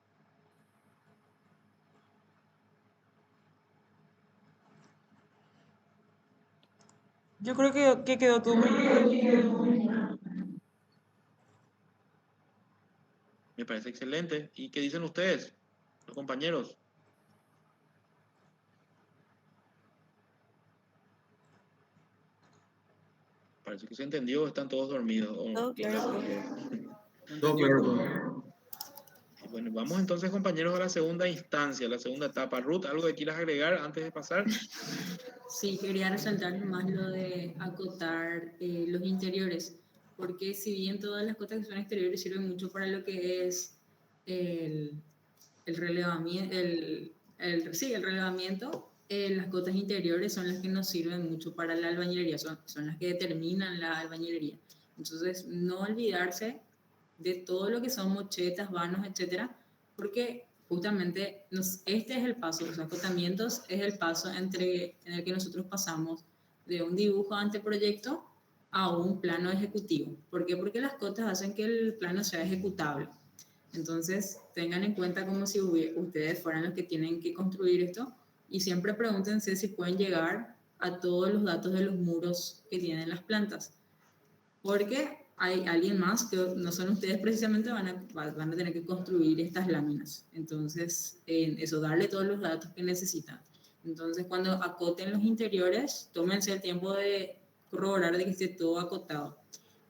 Yo creo que quedó todo muy bien. Me parece excelente. ¿Y qué dicen ustedes, los compañeros? Parece que se entendió, están todos dormidos. Todo claro, profe. Todo claro. Bueno, vamos entonces, compañeros, a la segunda instancia, la segunda etapa. Ruth, ¿algo que quieras agregar antes de pasar? Sí, quería resaltar más lo de acotar los interiores, porque si bien todas las cotas que son exteriores sirven mucho para lo que es el relevamiento, el relevamiento, las cotas interiores son las que nos sirven mucho para la albañilería, son las que determinan la albañilería. Entonces, no olvidarse de todo lo que son mochetas, vanos, etcétera, porque justamente este es el paso, los acotamientos es el paso en el que nosotros pasamos de un dibujo anteproyecto a un plano ejecutivo. ¿Por qué? Porque las cotas hacen que el plano sea ejecutable. Entonces, tengan en cuenta como si ustedes fueran los que tienen que construir esto y siempre pregúntense si pueden llegar a todos los datos de los muros que tienen las plantas. Porque hay alguien más que no son ustedes precisamente, van a tener que construir estas láminas. Entonces, eso, darle todos los datos que necesitan. Entonces, cuando acoten los interiores, tómense el tiempo de corroborar de que esté todo acotado.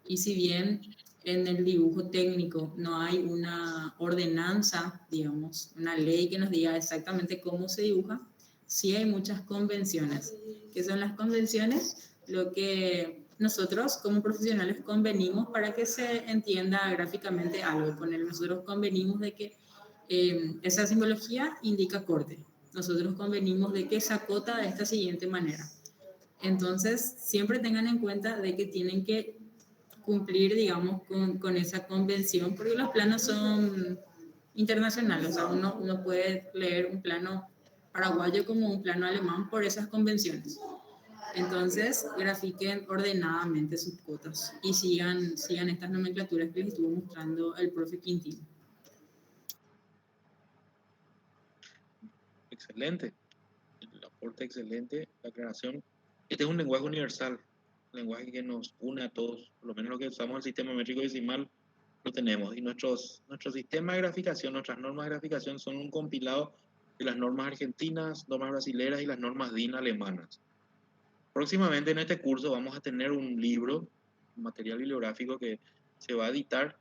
Y si bien en el dibujo técnico no hay una ordenanza, digamos, una ley que nos diga exactamente cómo se dibuja, sí hay muchas convenciones. ¿Qué son las convenciones? Lo que nosotros como profesionales convenimos para que se entienda gráficamente algo. Con él nosotros convenimos de que esa simbología indica corte. Nosotros convenimos de que se acota de esta siguiente manera. Entonces, siempre tengan en cuenta de que tienen que cumplir, digamos, con esa convención, porque los planos son internacionales. O sea, uno puede leer un plano paraguayo como un plano alemán por esas convenciones. Entonces, grafiquen ordenadamente sus cotas y sigan estas nomenclaturas que les estuvo mostrando el profe Quintino. Excelente. El aporte excelente, la aclaración. Este es un lenguaje universal, un lenguaje que nos une a todos, por lo menos lo que usamos el sistema métrico decimal lo tenemos. Y nuestro sistema de graficación, nuestras normas de graficación son un compilado de las normas argentinas, normas brasileras y las normas DIN alemanas. Próximamente en este curso vamos a tener un libro, un material bibliográfico que se va a editar,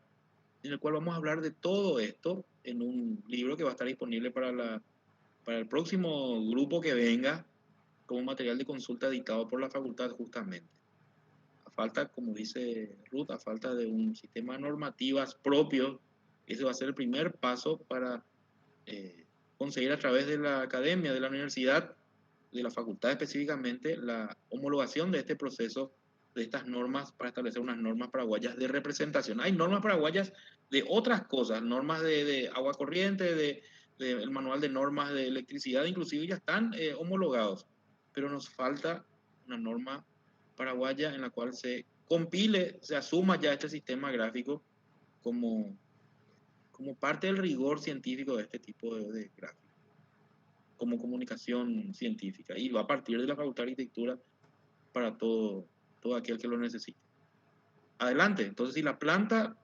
en el cual vamos a hablar de todo esto en un libro que va a estar disponible para el próximo grupo que venga, como material de consulta editado por la facultad justamente. A falta, como dice Ruth, a falta de un sistema de normativas propio, ese va a ser el primer paso para conseguir a través de la academia, de la universidad, de la facultad específicamente, la homologación de este proceso, de estas normas, para establecer unas normas paraguayas de representación. Hay normas paraguayas de otras cosas, normas de agua corriente, el manual de normas de electricidad, inclusive ya están homologados, pero nos falta una norma paraguaya en la cual se compile, se asuma ya este sistema gráfico como parte del rigor científico de este tipo de gráficos, como comunicación científica, y va a partir de la Facultad de Arquitectura para todo aquel que lo necesite. Adelante, entonces si la planta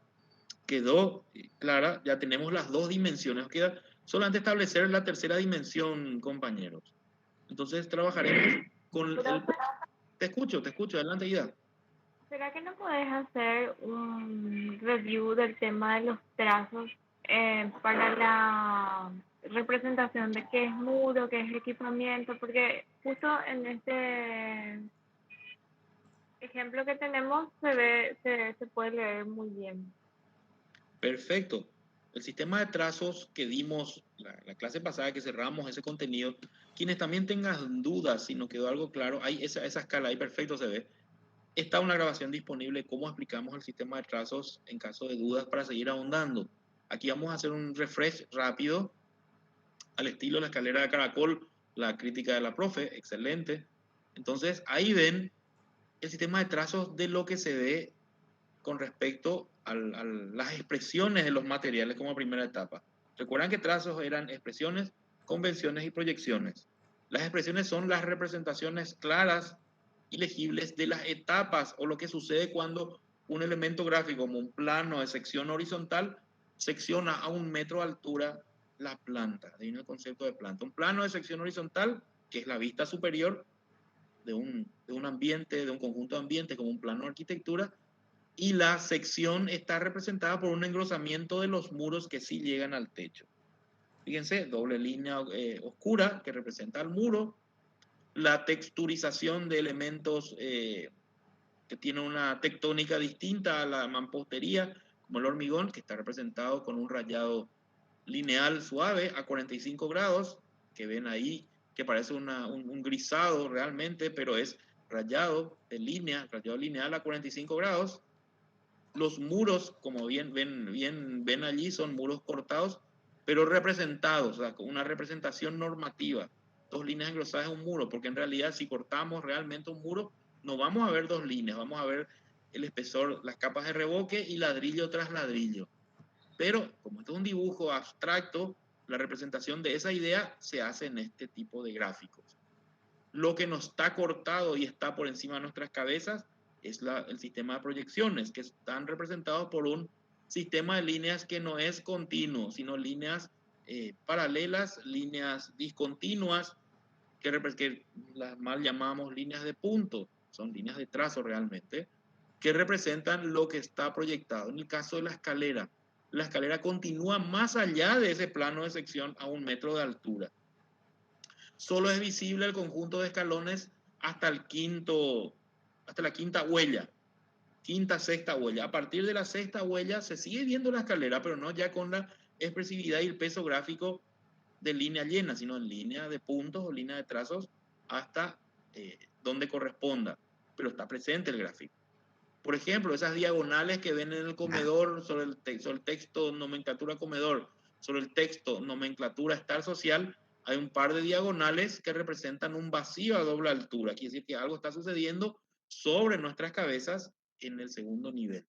quedó clara, ya tenemos las dos dimensiones, queda solamente establecer la tercera dimensión, compañeros. Entonces trabajaremos con el... Te escucho, adelante, Ida. ¿Será que no podés hacer un review del tema de los trazos para la representación de qué es muro, qué es equipamiento? Porque justo en este ejemplo que tenemos se puede leer muy bien. Perfecto. El sistema de trazos que dimos la clase pasada, que cerramos ese contenido, quienes también tengan dudas, si nos quedó algo claro, hay esa escala ahí, perfecto se ve. Está una grabación disponible, cómo explicamos el sistema de trazos en caso de dudas para seguir ahondando. Aquí vamos a hacer un refresh rápido, al estilo de la escalera de caracol, la crítica de la profe, excelente. Entonces, ahí ven el sistema de trazos de lo que se ve con respecto a las expresiones de los materiales como primera etapa. Recuerdan que trazos eran expresiones, convenciones y proyecciones. Las expresiones son las representaciones claras y legibles de las etapas o lo que sucede cuando un elemento gráfico como un plano de sección horizontal secciona a 1 metro de altura la planta. De ahí viene el concepto de planta. Un plano de sección horizontal, que es la vista superior de un ambiente, de un conjunto de ambientes como un plano de arquitectura, y la sección está representada por un engrosamiento de los muros que sí llegan al techo. Fíjense, doble línea oscura que representa el muro, la texturización de elementos que tienen una tectónica distinta a la mampostería, como el hormigón, que está representado con un rayado lineal suave a 45 grados, que ven ahí, que parece un grisado realmente, pero es rayado lineal a 45 grados. Los muros, como bien ven allí, son muros cortados, pero representados, o sea, con una representación normativa. 2 líneas engrosadas en un muro, porque en realidad si cortamos realmente un muro, no vamos a ver 2 líneas, vamos a ver el espesor, las capas de revoque y ladrillo tras ladrillo. Pero como esto es un dibujo abstracto, la representación de esa idea se hace en este tipo de gráficos. Lo que nos está cortado y está por encima de nuestras cabezas es el sistema de proyecciones, que están representados por un sistema de líneas que no es continuo, sino líneas paralelas, líneas discontinuas, que las mal llamamos líneas de punto, son líneas de trazo realmente, que representan lo que está proyectado. En el caso de la escalera continúa más allá de ese plano de sección a 1 metro de altura. Solo es visible el conjunto de escalones hasta la quinta huella, sexta huella. A partir de la sexta huella se sigue viendo la escalera, pero no ya con la expresividad y el peso gráfico de línea llena, sino en línea de puntos o línea de trazos hasta donde corresponda, pero está presente el gráfico. Por ejemplo, esas diagonales que ven en el comedor sobre el texto nomenclatura comedor, sobre el texto nomenclatura estar social, Hay un par de diagonales que representan un vacío a doble altura. Quiere decir que algo está sucediendo sobre nuestras cabezas en el segundo nivel.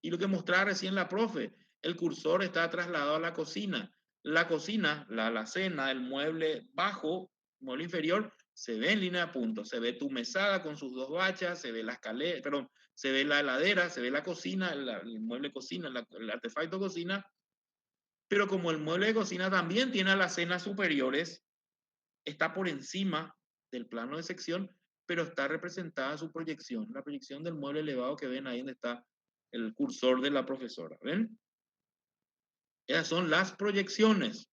Y lo que mostraba recién la profe, el cursor está trasladado a la cocina. La cocina, la alacena, el mueble bajo, mueble inferior, se ve en línea de puntos. Se ve tu mesada con sus dos bachas, se ve la escalera, perdón, se ve la heladera, se ve la cocina, el mueble cocina, el artefacto cocina. Pero como el mueble de cocina también tiene alacenas superiores, está por encima del plano de sección, pero está representada su proyección, la proyección del mueble elevado que ven ahí donde está el cursor de la profesora. ¿Ven? Esas son las proyecciones,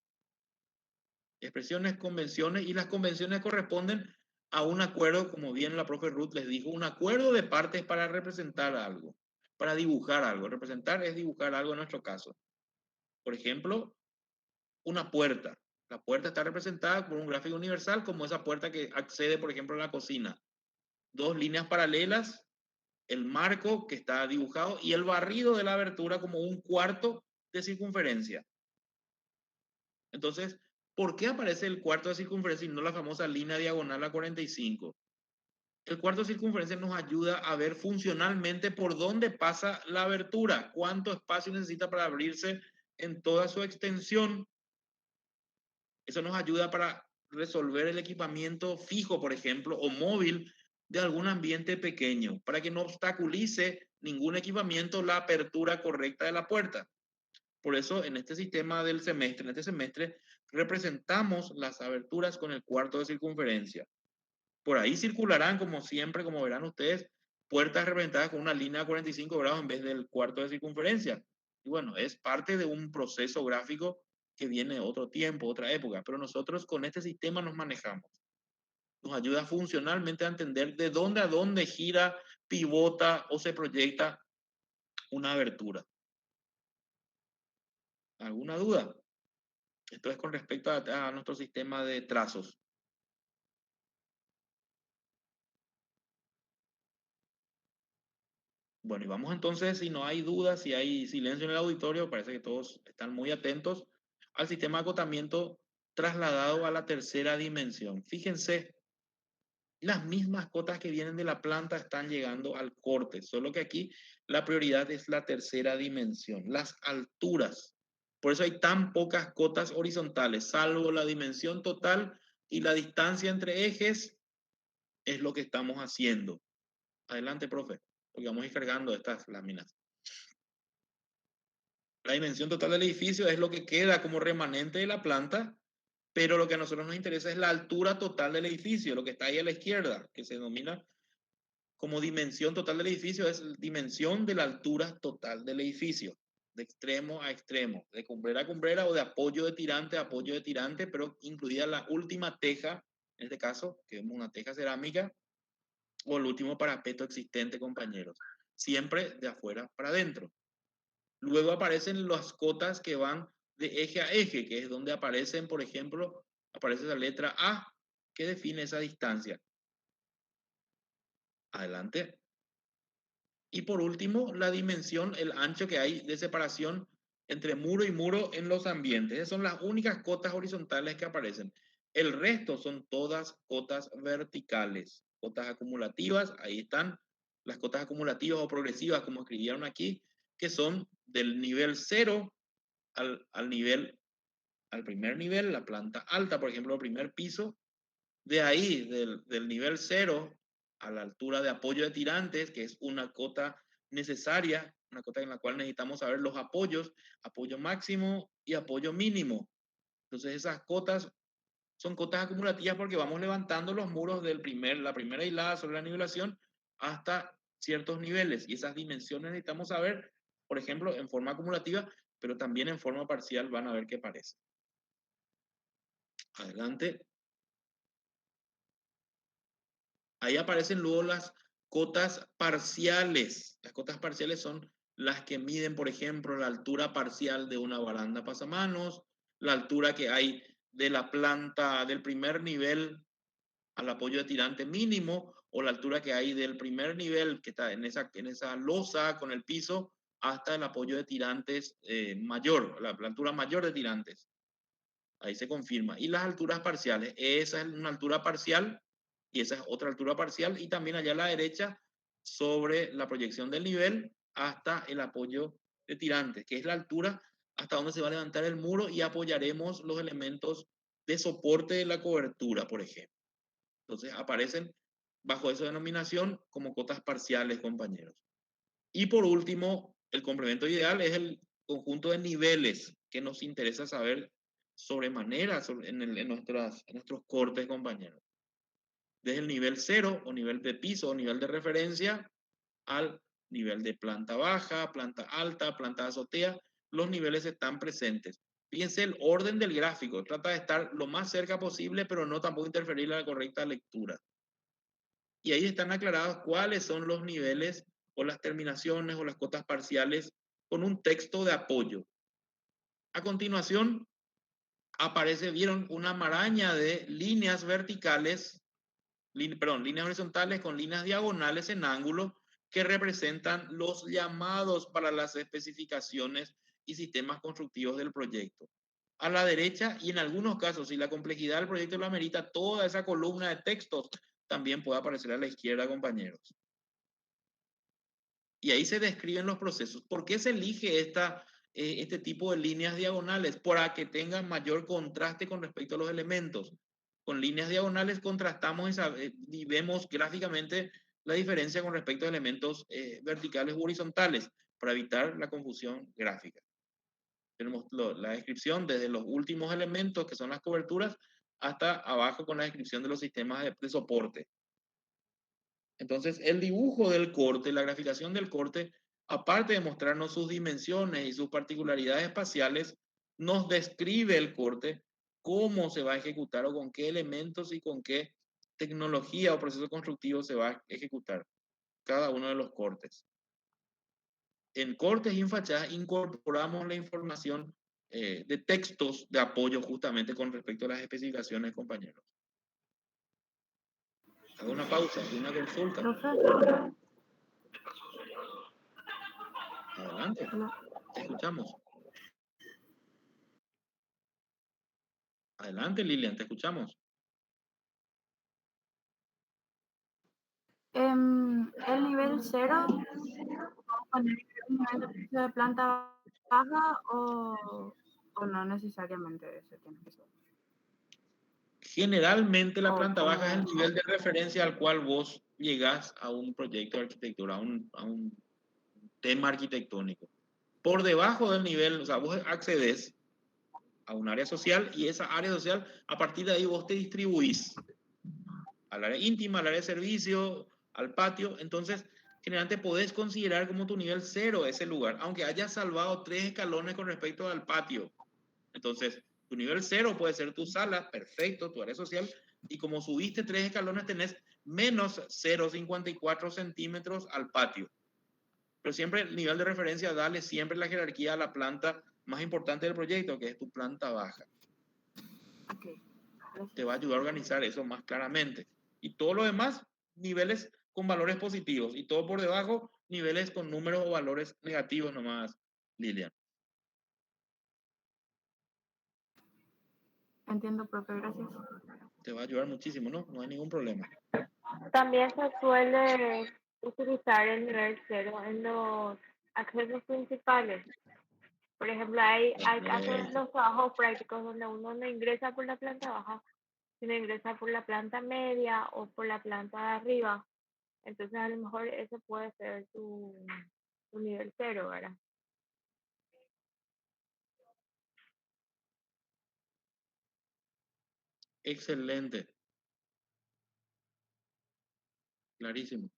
expresiones, convenciones, y las convenciones corresponden a un acuerdo, como bien la profe Ruth les dijo, un acuerdo de partes para representar algo, para dibujar algo. Representar es dibujar algo en nuestro caso. Por ejemplo, una puerta. La puerta está representada por un gráfico universal como esa puerta que accede, por ejemplo, a la cocina. Dos líneas paralelas, el marco que está dibujado y el barrido de la abertura como un cuarto de circunferencia. Entonces, ¿por qué aparece el cuarto de circunferencia y no la famosa línea diagonal a 45? El cuarto de circunferencia nos ayuda a ver funcionalmente por dónde pasa la abertura, cuánto espacio necesita para abrirse en toda su extensión. Eso nos ayuda para resolver el equipamiento fijo, por ejemplo, o móvil de algún ambiente pequeño, para que no obstaculice ningún equipamiento la apertura correcta de la puerta. Por eso, en este sistema del semestre, en este semestre, representamos las aberturas con el cuarto de circunferencia. Por ahí circularán, como siempre, como verán ustedes, puertas representadas con una línea de 45 grados en vez del cuarto de circunferencia. Y bueno, es parte de un proceso gráfico que viene de otro tiempo, otra época, pero nosotros con este sistema nos manejamos. Nos ayuda funcionalmente a entender de dónde a dónde gira, pivota o se proyecta una abertura. ¿Alguna duda? Esto es con respecto a nuestro sistema de trazos. Bueno, y vamos entonces, si no hay dudas, si hay silencio en el auditorio, parece que todos están muy atentos al sistema de acotamiento trasladado a la tercera dimensión. Fíjense, las mismas cotas que vienen de la planta están llegando al corte, solo que aquí la prioridad es la tercera dimensión, las alturas. Por eso hay tan pocas cotas horizontales, salvo la dimensión total y la distancia entre ejes, es lo que estamos haciendo. Adelante, profe, porque vamos a ir cargando estas láminas. La dimensión total del edificio es lo que queda como remanente de la planta, pero lo que a nosotros nos interesa es la altura total del edificio, lo que está ahí a la izquierda, que se denomina como dimensión total del edificio, es dimensión de la altura total del edificio, de extremo a extremo, de cumbrera a cumbrera o de apoyo de tirante a apoyo de tirante, pero incluida la última teja, en este caso, que vemos una teja cerámica, o el último parapeto existente, compañeros. Siempre de afuera para adentro. Luego aparecen las cotas que van de eje a eje, que es donde aparecen, por ejemplo, aparece la letra A, que define esa distancia. Adelante. Y por último, la dimensión, el ancho que hay de separación entre muro y muro en los ambientes. Esas son las únicas cotas horizontales que aparecen. El resto son todas cotas verticales, cotas acumulativas. Ahí están las cotas acumulativas o progresivas, como escribieron aquí, que son del nivel 0 al primer nivel, la planta alta, por ejemplo, el primer piso. De ahí, del nivel 0 a la altura de apoyo de tirantes, que es una cota necesaria, una cota en la cual necesitamos saber los apoyos, apoyo máximo y apoyo mínimo. Entonces esas cotas son cotas acumulativas porque vamos levantando los muros la primera hilada sobre la nivelación hasta ciertos niveles, y esas dimensiones necesitamos saber, por ejemplo, en forma acumulativa, pero también en forma parcial. Van a ver qué parece. Adelante. Ahí aparecen luego las cotas parciales. Las cotas parciales son las que miden, por ejemplo, la altura parcial de una baranda pasamanos, la altura que hay de la planta del primer nivel al apoyo de tirante mínimo, o la altura que hay del primer nivel que está en esa losa con el piso hasta el apoyo de tirantes mayor, la altura mayor de tirantes. Ahí se confirma. Y las alturas parciales, esa es una altura parcial y esa es otra altura parcial. Y también allá a la derecha, sobre la proyección del nivel hasta el apoyo de tirantes, que es la altura hasta donde se va a levantar el muro y apoyaremos los elementos de soporte de la cobertura, por ejemplo. Entonces aparecen bajo esa denominación como cotas parciales, compañeros. Y por último, el complemento ideal es el conjunto de niveles que nos interesa saber sobremanera en nuestros cortes, compañeros. Desde el nivel 0 o nivel de piso o nivel de referencia al nivel de planta baja, planta alta, planta azotea, los niveles están presentes. Fíjense el orden del gráfico, trata de estar lo más cerca posible, pero no tampoco interferir en la correcta lectura. Y ahí están aclarados cuáles son los niveles o las terminaciones o las cotas parciales con un texto de apoyo. A continuación, aparece, vieron, una maraña de líneas verticales, líneas horizontales con líneas diagonales en ángulo que representan los llamados para las especificaciones y sistemas constructivos del proyecto. A la derecha, y en algunos casos, si la complejidad del proyecto lo amerita, toda esa columna de textos también puede aparecer a la izquierda, compañeros. Y ahí se describen los procesos. ¿Por qué se elige este tipo de líneas diagonales? Para que tengan mayor contraste con respecto a los elementos. Con líneas diagonales contrastamos y vemos gráficamente la diferencia con respecto a elementos verticales u horizontales, para evitar la confusión gráfica. Tenemos la descripción desde los últimos elementos, que son las coberturas, hasta abajo con la descripción de los sistemas de soporte. Entonces, el dibujo del corte, la graficación del corte, aparte de mostrarnos sus dimensiones y sus particularidades espaciales, nos describe el corte, cómo se va a ejecutar o con qué elementos y con qué tecnología o proceso constructivo se va a ejecutar cada uno de los cortes. En cortes y en fachadas incorporamos la información de textos de apoyo justamente con respecto a las especificaciones, compañeros. Hago una pausa, una consulta. Adelante, te escuchamos. Adelante, Lilian, te escuchamos. El nivel 0, ¿vamos a poner un nivel de piso de planta baja o no necesariamente eso tiene que ser? Generalmente la O planta baja es el como, nivel de referencia al cual vos llegás a un proyecto de arquitectura, a un tema arquitectónico. Por debajo del nivel, o sea, vos accedes a un área social y esa área social, a partir de ahí vos te distribuís al área íntima, al área de servicio, al patio. Entonces, generalmente podés considerar como tu nivel 0 ese lugar, aunque hayas salvado 3 escalones con respecto al patio. Entonces, tu nivel 0 puede ser tu sala, perfecto, tu área social, y como subiste 3 escalones, tenés menos 0,54 centímetros al patio. Pero siempre el nivel de referencia, dale siempre la jerarquía a la planta más importante del proyecto, que es tu planta baja. okay, Te va a ayudar a organizar eso más claramente. Y todo lo demás, niveles con valores positivos. Y todo por debajo, niveles con números o valores negativos nomás, Lilian. entiendo, profe, gracias. Te va a ayudar muchísimo, ¿no? No hay ningún problema. También se suele utilizar el nivel 0 en los accesos principales. Por ejemplo, hay casos en los trabajos prácticos donde uno no ingresa por la planta baja, sino ingresa por la planta media o por la planta de arriba. Entonces, a lo mejor ese puede ser tu nivel 0, ¿verdad? Excelente. Clarísimo.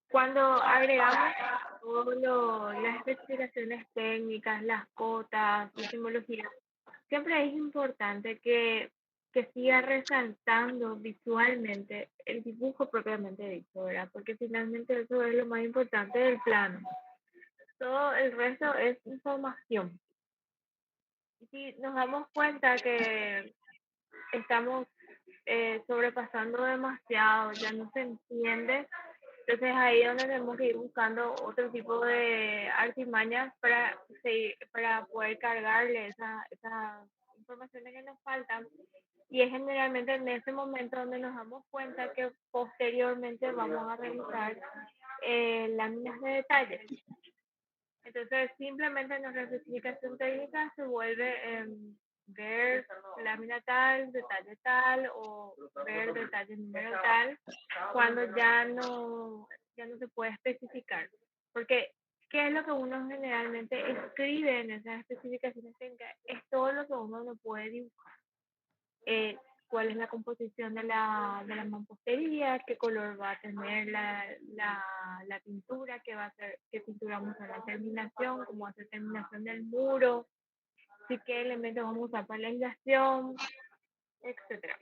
Cuando agregamos las especificaciones técnicas, las cotas, la simbología, siempre es importante que siga resaltando visualmente el dibujo propiamente dicho, ¿verdad? Porque finalmente eso es lo más importante del plano. Todo el resto es información. Y si nos damos cuenta que estamos sobrepasando demasiado, ya no se entiende, Entonces ahí es donde tenemos que ir buscando otro tipo de artimañas para poder cargarle esa informaciones que nos faltan. Y es generalmente en ese momento donde nos damos cuenta que posteriormente vamos a realizar láminas de detalle. Entonces, simplemente nuestra especificación técnica se vuelve ver lámina tal, detalle tal, o ver detalle número tal, cuando ya no se puede especificar. Porque, ¿qué es lo que uno generalmente escribe en esas especificaciones técnicas? Es todo lo que uno no puede dibujar. Cuál es la composición de la mampostería, qué color va a tener la pintura, qué va a ser, qué pintura vamos a usar la terminación, cómo va a ser terminación del muro, si qué elementos vamos a usar para la aislación, etcétera.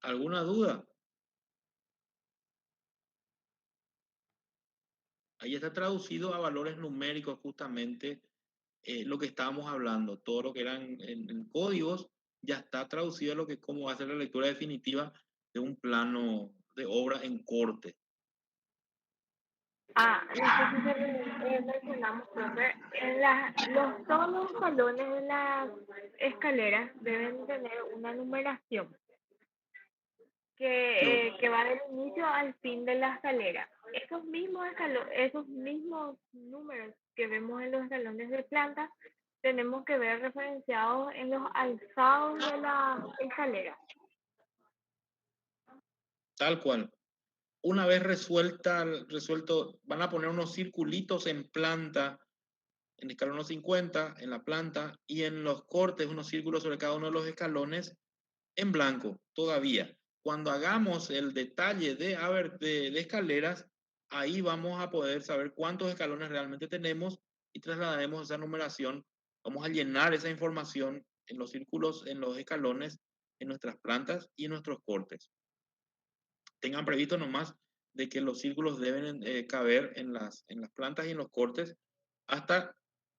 ¿Alguna duda? Ahí está traducido a valores numéricos justamente lo que estábamos hablando. Todo lo que eran en códigos ya está traducido a lo que cómo va a ser la lectura definitiva de un plano de obra en corte. No sé si mencionamos, profe, todos los escalones de las escaleras deben tener una numeración que va del inicio al fin de la escalera. Esos mismos números que vemos en los escalones de planta, tenemos que ver referenciados en los alzados de la escalera. Tal cual. Una vez resuelto, van a poner unos circulitos en planta, en escalón 50, en la planta, y en los cortes unos círculos sobre cada uno de los escalones en blanco todavía. Cuando hagamos el detalle de escaleras, ahí vamos a poder saber cuántos escalones realmente tenemos y trasladaremos esa numeración. Vamos a llenar esa información en los círculos, en los escalones, en nuestras plantas y en nuestros cortes. Tengan previsto nomás de que los círculos deben caber en las plantas y en los cortes hasta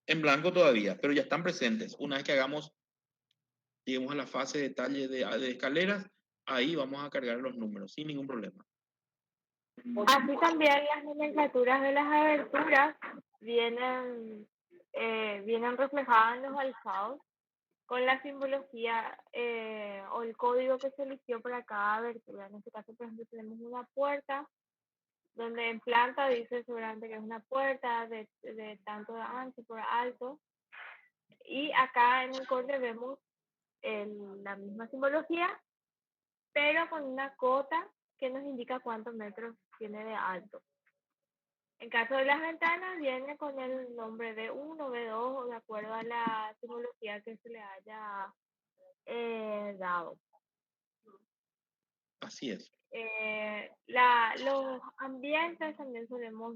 en blanco todavía, pero ya están presentes. Una vez que lleguemos a la fase de detalle de escaleras, ahí vamos a cargar los números sin ningún problema. Así también las nomenclaturas de las aberturas vienen reflejadas en los alzados con la simbología o el código que se eligió para cada abertura. En este caso, por ejemplo, tenemos una puerta donde en planta dice seguramente que es una puerta de tanto de ancho por alto. Y acá en el corte vemos la misma simbología, pero con una cota que nos indica cuántos metros tiene de alto. En caso de las ventanas, viene con el nombre B1, B2, o de acuerdo a la simbología que se le haya dado. Así es. Los ambientes también solemos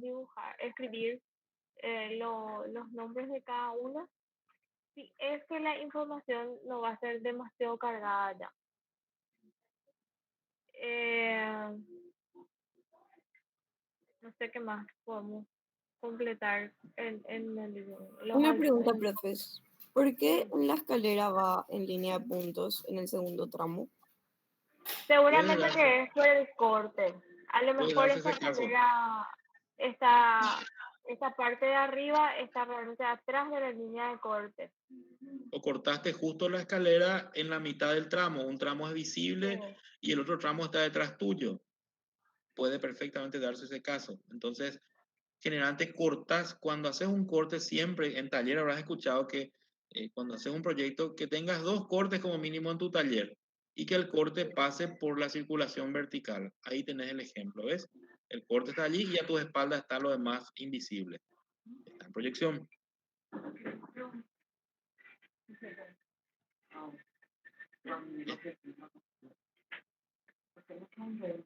escribir los nombres de cada uno. Si es que la información no va a ser demasiado cargada ya. No sé qué más podemos completar Una pregunta, profes. ¿Por qué la escalera va en línea de puntos en el segundo tramo? Seguramente que es por el corte. A lo mejor esta escalera, esta parte de arriba está realmente atrás de la línea de corte. O cortaste justo la escalera en la mitad del tramo. Un tramo es visible y el otro tramo está detrás tuyo. Puede perfectamente darse ese caso. Entonces, generalmente cortas, cuando haces un corte siempre, en taller habrás escuchado que cuando haces un proyecto, que tengas 2 cortes como mínimo en tu taller y que el corte pase por la circulación vertical. Ahí tenés el ejemplo, ¿ves? El corte está allí y a tu espalda está lo demás invisible. Está en proyección.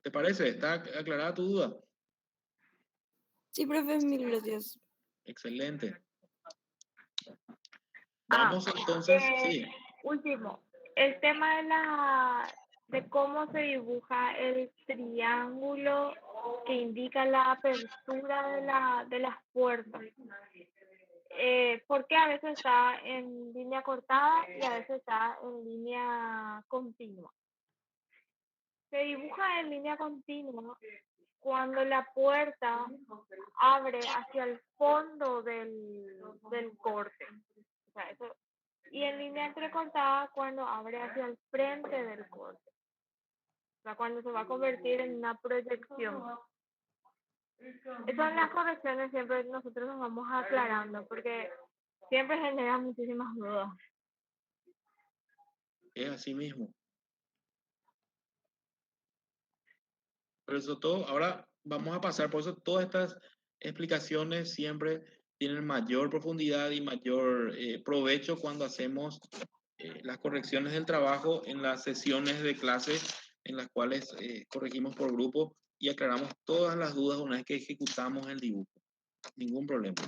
¿Te parece? ¿Está aclarada tu duda? Sí, profe, mil gracias. Excelente. Vamos entonces, sí. Último, el tema de cómo se dibuja el triángulo que indica la apertura de las puertas. Porque a veces está en línea cortada y a veces está en línea continua. se dibuja en línea continua cuando la puerta abre hacia el fondo del corte. O sea, eso, y en línea entrecortada cuando abre hacia el frente del corte. O sea, cuando se va a convertir en una proyección. Esas son las correcciones, siempre nosotros nos vamos aclarando porque siempre genera muchísimas dudas. Es así mismo. Por eso todo, ahora vamos a pasar, por eso todas estas explicaciones siempre tienen mayor profundidad y mayor provecho cuando hacemos las correcciones del trabajo en las sesiones de clase en las cuales corregimos por grupo y aclaramos todas las dudas una vez que ejecutamos el dibujo. Ningún problema.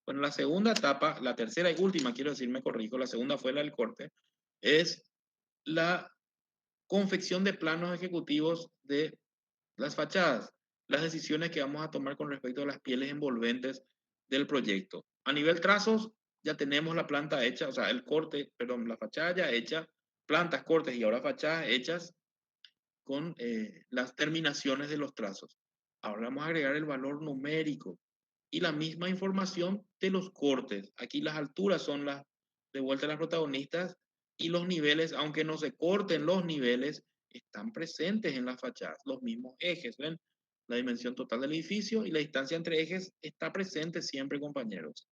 Bueno, la segunda etapa, la tercera y última, quiero decir, me corrijo, la segunda fue la del corte, es la confección de planos ejecutivos de las fachadas, las decisiones que vamos a tomar con respecto a las pieles envolventes del proyecto. A nivel trazos, ya tenemos la planta hecha, o sea, el corte, perdón, la fachada ya hecha, plantas, cortes y ahora fachadas hechas con las terminaciones de los trazos. Ahora vamos a agregar el valor numérico y la misma información de los cortes. Aquí las alturas son las de vuelta a las protagonistas y los niveles, aunque no se corten los niveles, están presentes en las fachadas, los mismos ejes, ¿ven? La dimensión total del edificio y la distancia entre ejes está presente siempre, compañeros.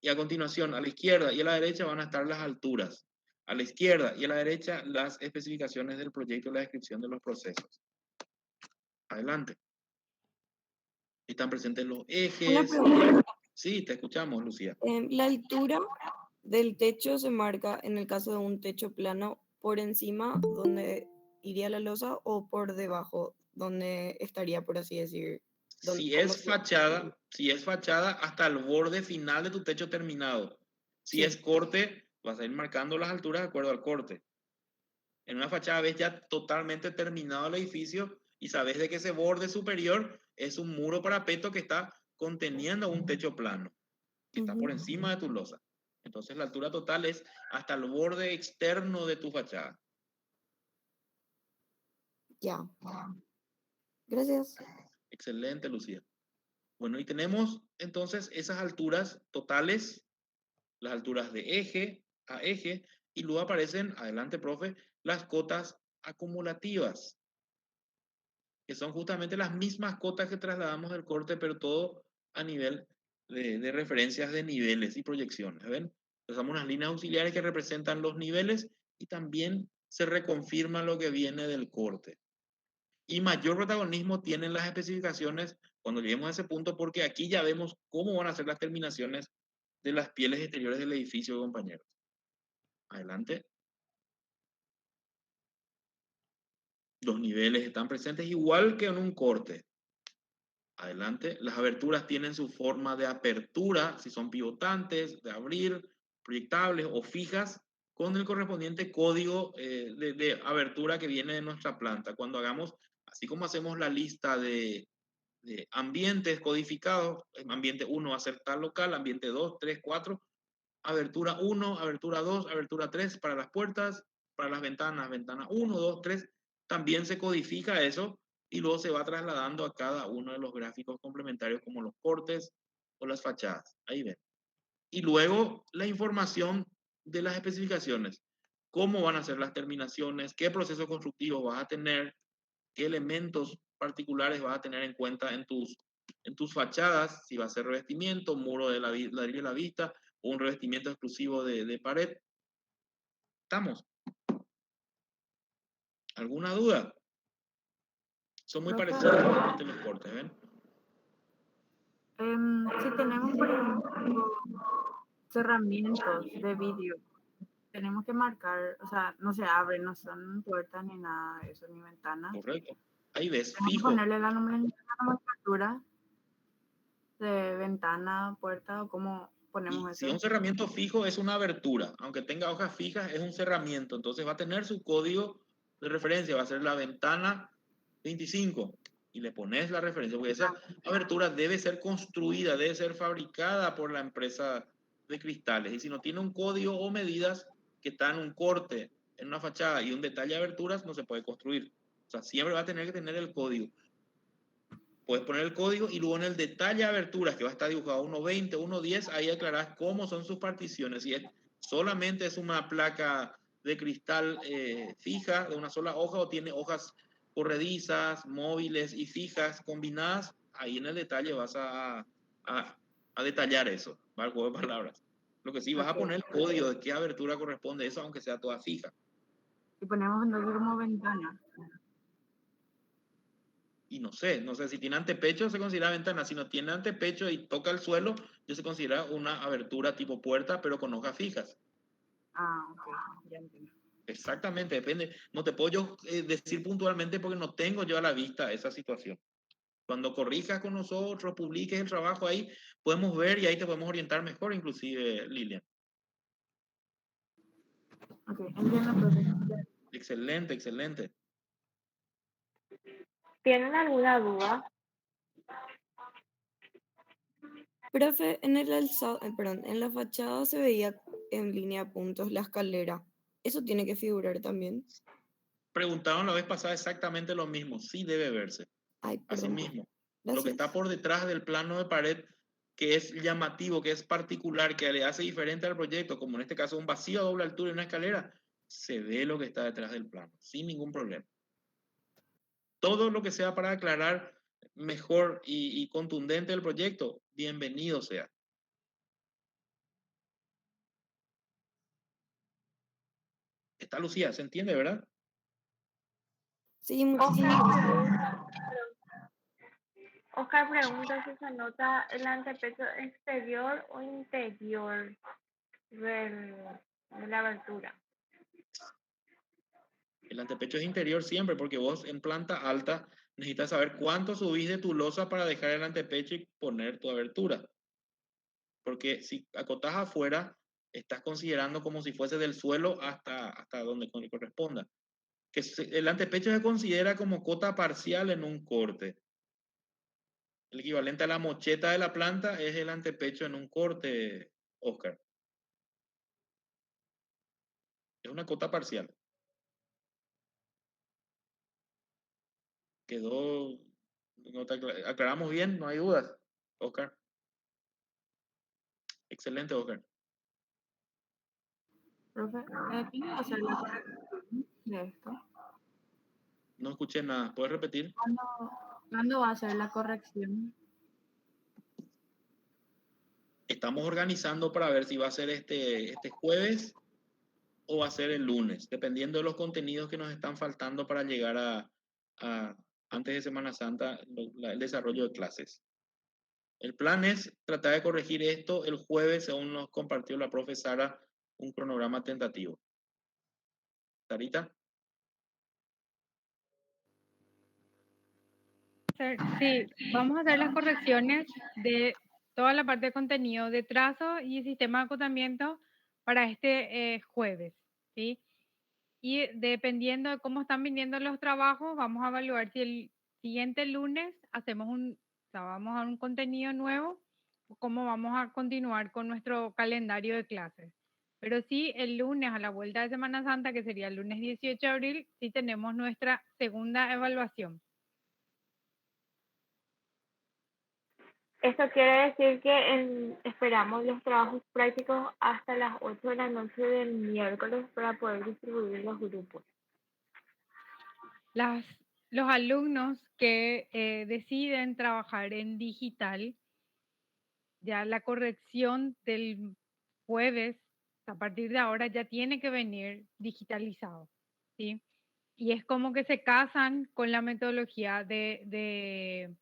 Y a continuación, a la izquierda y a la derecha van a estar las alturas. A la izquierda y a la derecha, las especificaciones del proyecto y la descripción de los procesos. Adelante. Están presentes los Una ejes. pregunta. Sí, te escuchamos, Lucía. La altura del techo se marca en el caso de un techo plano por encima donde iría la losa o por debajo donde estaría, por así decir. Si es fachada, hasta el borde final de tu techo terminado. Si Sí. es corte, vas a ir marcando las alturas de acuerdo al corte. En una fachada ves ya totalmente terminado el edificio y sabes de que ese borde superior es un muro parapeto que está conteniendo un techo plano, que está por encima de tu losa. Entonces la altura total es hasta el borde externo de tu fachada. Ya. Gracias. Excelente, Lucía. Bueno, y tenemos entonces esas alturas totales, las alturas de eje a eje, y luego aparecen, adelante, profe, las cotas acumulativas, que son justamente las mismas cotas que trasladamos del corte, pero todo a nivel de referencias de niveles y proyecciones. ¿Ven? Usamos unas líneas auxiliares que representan los niveles y también se reconfirma lo que viene del corte. Y mayor protagonismo tienen las especificaciones cuando lleguemos a ese punto, porque aquí ya vemos cómo van a ser las terminaciones de las pieles exteriores del edificio, compañeros. Adelante. Los niveles están presentes igual que en un corte. Adelante. Las aberturas tienen su forma de apertura, si son pivotantes, de abrir, proyectables o fijas, con el correspondiente código de abertura que viene de nuestra planta. Cuando hagamos, así como hacemos la lista de ambientes codificados, ambiente 1 va a ser tal local, ambiente 2, 3, 4, abertura 1, abertura 2, abertura 3 para las puertas, para las ventanas, ventana 1, 2, 3, también se codifica eso y luego se va trasladando a cada uno de los gráficos complementarios como los cortes o las fachadas. Ahí ven. Y luego la información de las especificaciones. Cómo van a ser las terminaciones, qué proceso constructivo vas a tener, qué elementos particulares vas a tener en cuenta en tus fachadas, si va a ser revestimiento, muro de ladrillo de la vista o un revestimiento exclusivo de pared. ¿Estamos? ¿Alguna duda? Son muy Profe, parecidos realmente los cortes, ¿ven? si tenemos, por ejemplo, cerramientos de vidrio, tenemos que marcar, o sea, no se abren, no son puertas ni nada de eso, ni ventanas. Correcto. Ahí ves, Tenemos que fijo. ponerle la nomenclatura de ventana, puerta o cómo ponemos Y si eso. un cerramiento fijo es una abertura, aunque tenga hojas fijas, es un cerramiento. Entonces va a tener su código de referencia, va a ser la ventana 25. Y le pones la referencia, porque esa abertura debe ser construida, debe ser fabricada por la empresa de cristales. Y si no tiene un código o medidas que está en un corte, en una fachada y un detalle de aberturas, no se puede construir. sea, siempre va a tener que tener el código. Puedes poner el código y luego en el detalle de aberturas, que va a estar dibujado 1.20, 1.10, ahí aclarás cómo son sus particiones. Si es, solamente es una placa de cristal fija, de una sola hoja, o tiene hojas corredizas, móviles y fijas combinadas, ahí en el detalle vas a detallar eso, va el juego de palabras. Lo que sí, vas a Ok. poner el código de qué abertura corresponde eso, aunque sea toda fija. Y ponemos entonces como ventana. Y no sé si tiene antepecho se considera ventana, si no tiene antepecho y toca el suelo, ya se considera una abertura tipo puerta, pero con hojas fijas. Ah, ok, ya entiendo. Exactamente, depende. No te puedo yo decir puntualmente porque no tengo yo a la vista esa situación. Cuando corrijas con nosotros, publiques el trabajo ahí, podemos ver y ahí te podemos orientar mejor, inclusive, Lilian. Ok, entiendo, profe. Excelente, excelente. ¿Tienen alguna duda? Profe, en el alzado, perdón, en la fachada se veía en línea puntos la escalera. ¿Eso tiene que figurar también? Preguntaron la vez pasada exactamente lo mismo. Sí debe verse. Ay, Así perdón. mismo. Lo que Gracias. está por detrás del plano de pared, que es llamativo, que es particular, que le hace diferente al proyecto, como en este caso un vacío a doble altura y una escalera, se ve lo que está detrás del plano, sin ningún problema. Todo lo que sea para aclarar mejor y contundente el proyecto, bienvenido sea. Está Lucía, ¿se entiende, verdad? Sí, muchísimas Oscar gracias. pregunta, Oscar pregunta si se nota el antepecho exterior o interior de la abertura. El antepecho es interior siempre, porque vos en planta alta necesitas saber cuánto subís de tu losa para dejar el antepecho y poner tu abertura. Porque si acotás afuera, estás considerando como si fuese del suelo hasta donde corresponda. El antepecho se considera como cota parcial en un corte. El equivalente a la mocheta de la planta es el antepecho en un corte, Oscar. Es una cota parcial. Quedó, aclaramos bien, no hay dudas, Oscar. Excelente, Oscar. Profe, ¿quién va a hacer la corrección de esto? No escuché nada. ¿Puedes repetir? ¿Cuándo va a hacer la corrección? Estamos organizando para ver si va a ser este jueves o va a ser el lunes, dependiendo de los contenidos que nos están faltando para llegar antes de Semana Santa, el desarrollo de clases. El plan es tratar de corregir esto el jueves, según nos compartió la profe Sara, un cronograma tentativo. ¿Sarita? Sí, vamos a hacer las correcciones de toda la parte de contenido de trazo y sistema de acotamiento para este jueves, ¿sí? Y dependiendo de cómo están viniendo los trabajos, vamos a evaluar si el siguiente lunes o sea, vamos a dar un contenido nuevo o cómo vamos a continuar con nuestro calendario de clases. Pero sí, el lunes a la vuelta de Semana Santa, que sería el lunes 18 de abril, sí tenemos nuestra segunda evaluación. Esto quiere decir que esperamos los trabajos prácticos hasta las 8 de la noche del miércoles para poder distribuir los grupos. Los alumnos que deciden trabajar en digital, ya la corrección del jueves, a partir de ahora ya tiene que venir digitalizado, ¿sí? Y es como que se casan con la metodología de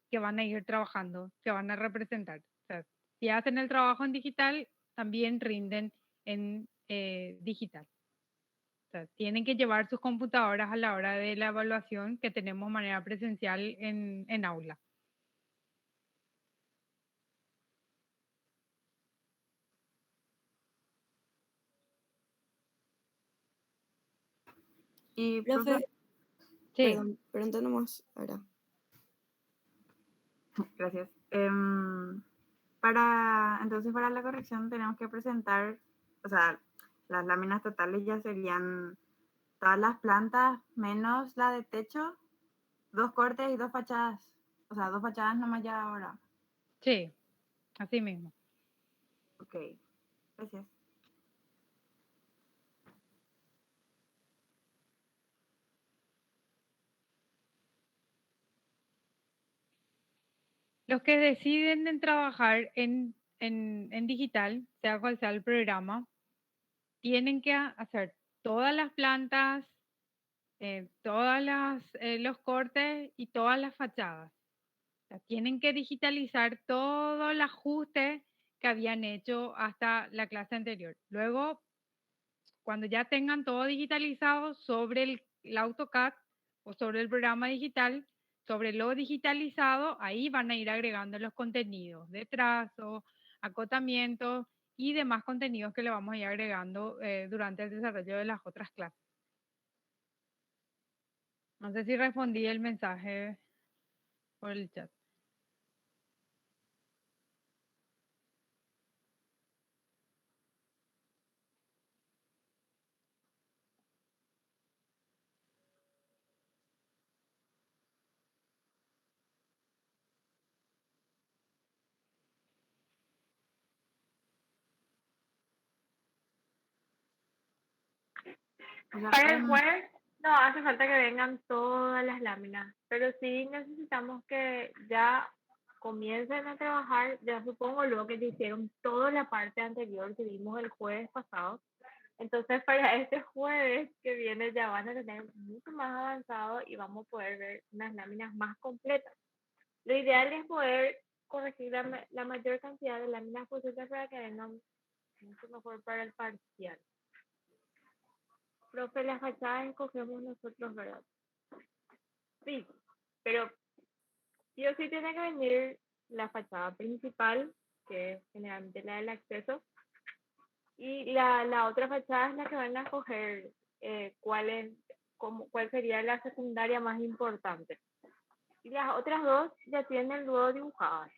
que van a ir trabajando, que van a representar. O sea, si hacen el trabajo en digital, también rinden en digital. O sea, tienen que llevar sus computadoras a la hora de la evaluación que tenemos de manera presencial en aula. Y, Profe, profe, Sí, pregunta nomás ahora. gracias. Entonces, para la corrección tenemos que presentar, o sea, las láminas totales ya serían todas las plantas menos la de techo, 2 cortes y 2 fachadas. O sea, 2 fachadas nomás ya ahora. Sí, así mismo. Ok, gracias. Los que deciden en trabajar en digital, sea cual sea el programa, tienen que hacer todas las plantas, los cortes y todas las fachadas. O sea, tienen que digitalizar todo el ajuste que habían hecho hasta la clase anterior. Luego, cuando ya tengan todo digitalizado sobre el AutoCAD o sobre el programa digital, sobre lo digitalizado, ahí van a ir agregando los contenidos de trazo, acotamiento y demás contenidos que le vamos a ir agregando durante el desarrollo de las otras clases. No sé si respondí el mensaje por el chat. O sea, Para el jueves no hace falta que vengan todas las láminas, pero sí necesitamos que ya comiencen a trabajar, ya supongo luego que ya hicieron toda la parte anterior que vimos el jueves pasado. Entonces para este jueves que viene ya van a tener mucho más avanzado y vamos a poder ver unas láminas más completas. Lo ideal es poder corregir la mayor cantidad de láminas posibles para que vengan mucho mejor para el parcial. Profe, las fachadas escogemos nosotros, ¿verdad? Sí, pero sí o sí tiene que venir la fachada principal, que es generalmente la del acceso, y la otra fachada es la que van a escoger cuál sería la secundaria más importante. Y las otras dos ya tienen luego dibujadas.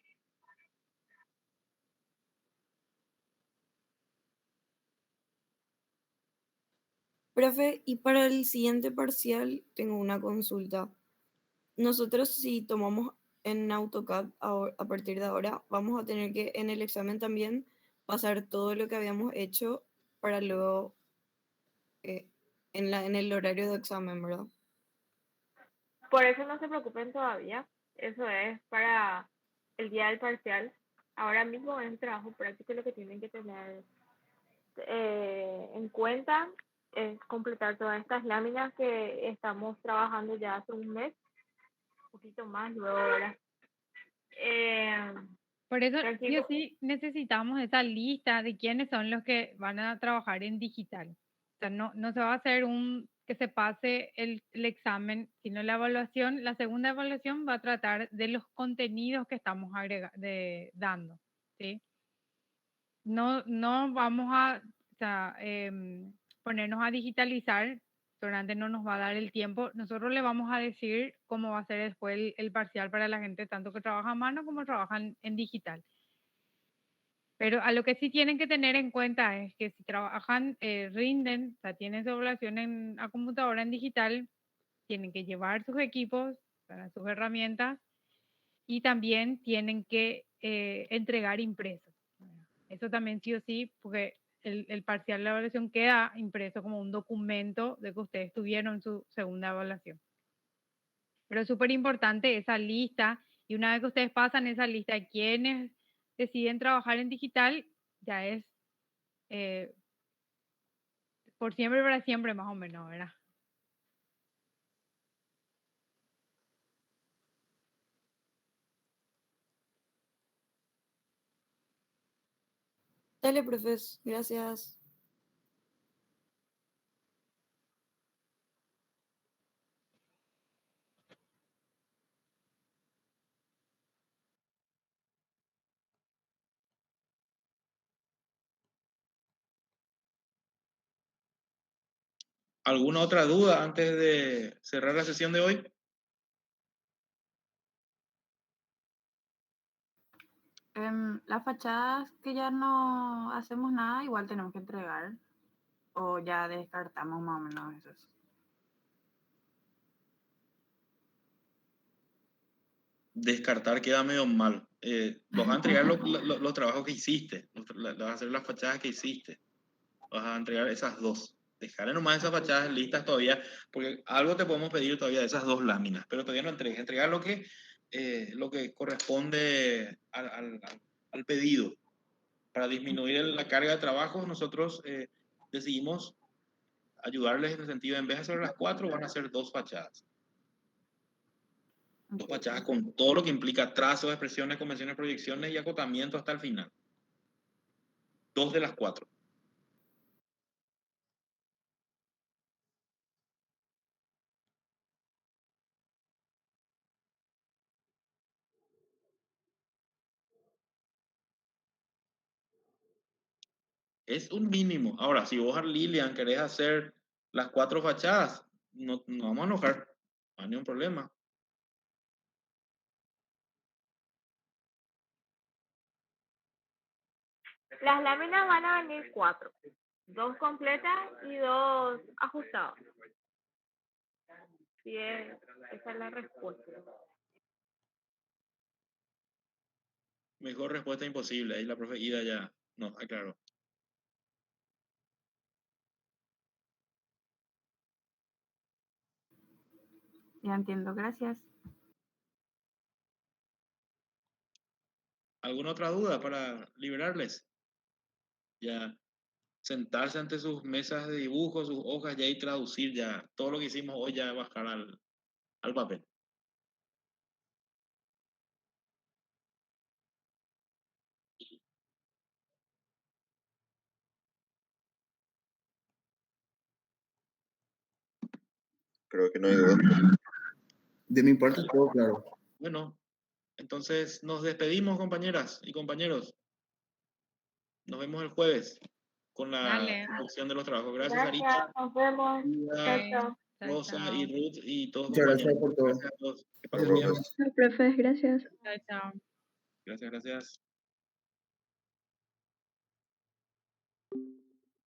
Profe, y para el siguiente parcial tengo una consulta. Nosotros si tomamos en AutoCAD a partir de ahora, vamos a tener que en el examen también pasar todo lo que habíamos hecho para luego en el horario de examen, ¿verdad? Por eso no se preocupen todavía. Eso es para el día del parcial. Ahora mismo es trabajo práctico lo que tienen que tener en cuenta es completar todas estas láminas que estamos trabajando ya hace un mes, un poquito más luego ahora. Por eso, sí o Francisco, sí, necesitamos esa lista de quiénes son los que van a trabajar en digital. O sea, no se va a hacer que se pase el examen, sino la evaluación. La segunda evaluación va a tratar de los contenidos que estamos dando, ¿sí? No vamos a, o sea, ponernos a digitalizar, Tornante no nos va a dar el tiempo. Nosotros le vamos a decir cómo va a ser después el parcial para la gente, tanto que trabaja a mano como trabajan en digital. Pero a lo que sí tienen que tener en cuenta es que si trabajan, rinden, o sea, tienen su evaluación a computadora en digital, tienen que llevar sus equipos, sus herramientas y también tienen que entregar impresos. Eso también sí o sí, porque el parcial de la evaluación queda impreso como un documento de que ustedes tuvieron su segunda evaluación. Pero es súper importante esa lista y una vez que ustedes pasan esa lista de quienes deciden trabajar en digital, ya es eh, por siempre y para siempre más o menos, ¿verdad? Dale, profes, gracias. ¿Alguna otra duda antes de cerrar la sesión de hoy? Las fachadas que ya no hacemos nada, igual tenemos que entregar. O ya descartamos más o menos esos. descartar queda medio mal. Vas a entregar los trabajos que hiciste, vas a hacer las fachadas que hiciste, vas a entregar esas dos. Dejaré nomás esas fachadas listas todavía, porque algo te podemos pedir todavía de esas dos láminas, pero todavía no entregues. Entregar lo que corresponde al pedido. Para disminuir la carga de trabajo, nosotros decidimos ayudarles en el sentido, en vez de hacer las 4, van a hacer 2 fachadas. 2 fachadas con todo lo que implica trazos, expresiones, convenciones, proyecciones y acotamiento hasta el final. 2 de las 4. Es un mínimo. Ahora, si vos, Lilian, querés hacer las 4 fachadas, no vamos a enojar. No hay ningún problema. Las láminas van a venir 4. 2 completas y 2 ajustadas. Sí, esa es la respuesta. Mejor respuesta imposible. Ahí la profe Ida ya nos aclaró. Ya entiendo, gracias. ¿Alguna otra duda para liberarles? Ya sentarse ante sus mesas de dibujo, sus hojas ya y traducir ya todo lo que hicimos hoy, ya bajar al papel. Creo que no hay duda. De mi parte, todo claro. Bueno, entonces nos despedimos, compañeras y compañeros. Nos vemos el jueves con la Dale. introducción de los trabajos. Gracias, Gracias, Sarita, nos vemos. Chao, Ida, chao. Chao, Rosa chao. y Ruth y todos Muchas gracias compañeros. por todo. Gracias a todos. Que Hasta pasen bien. luego. Profe, gracias. Chao, chao. Gracias, gracias.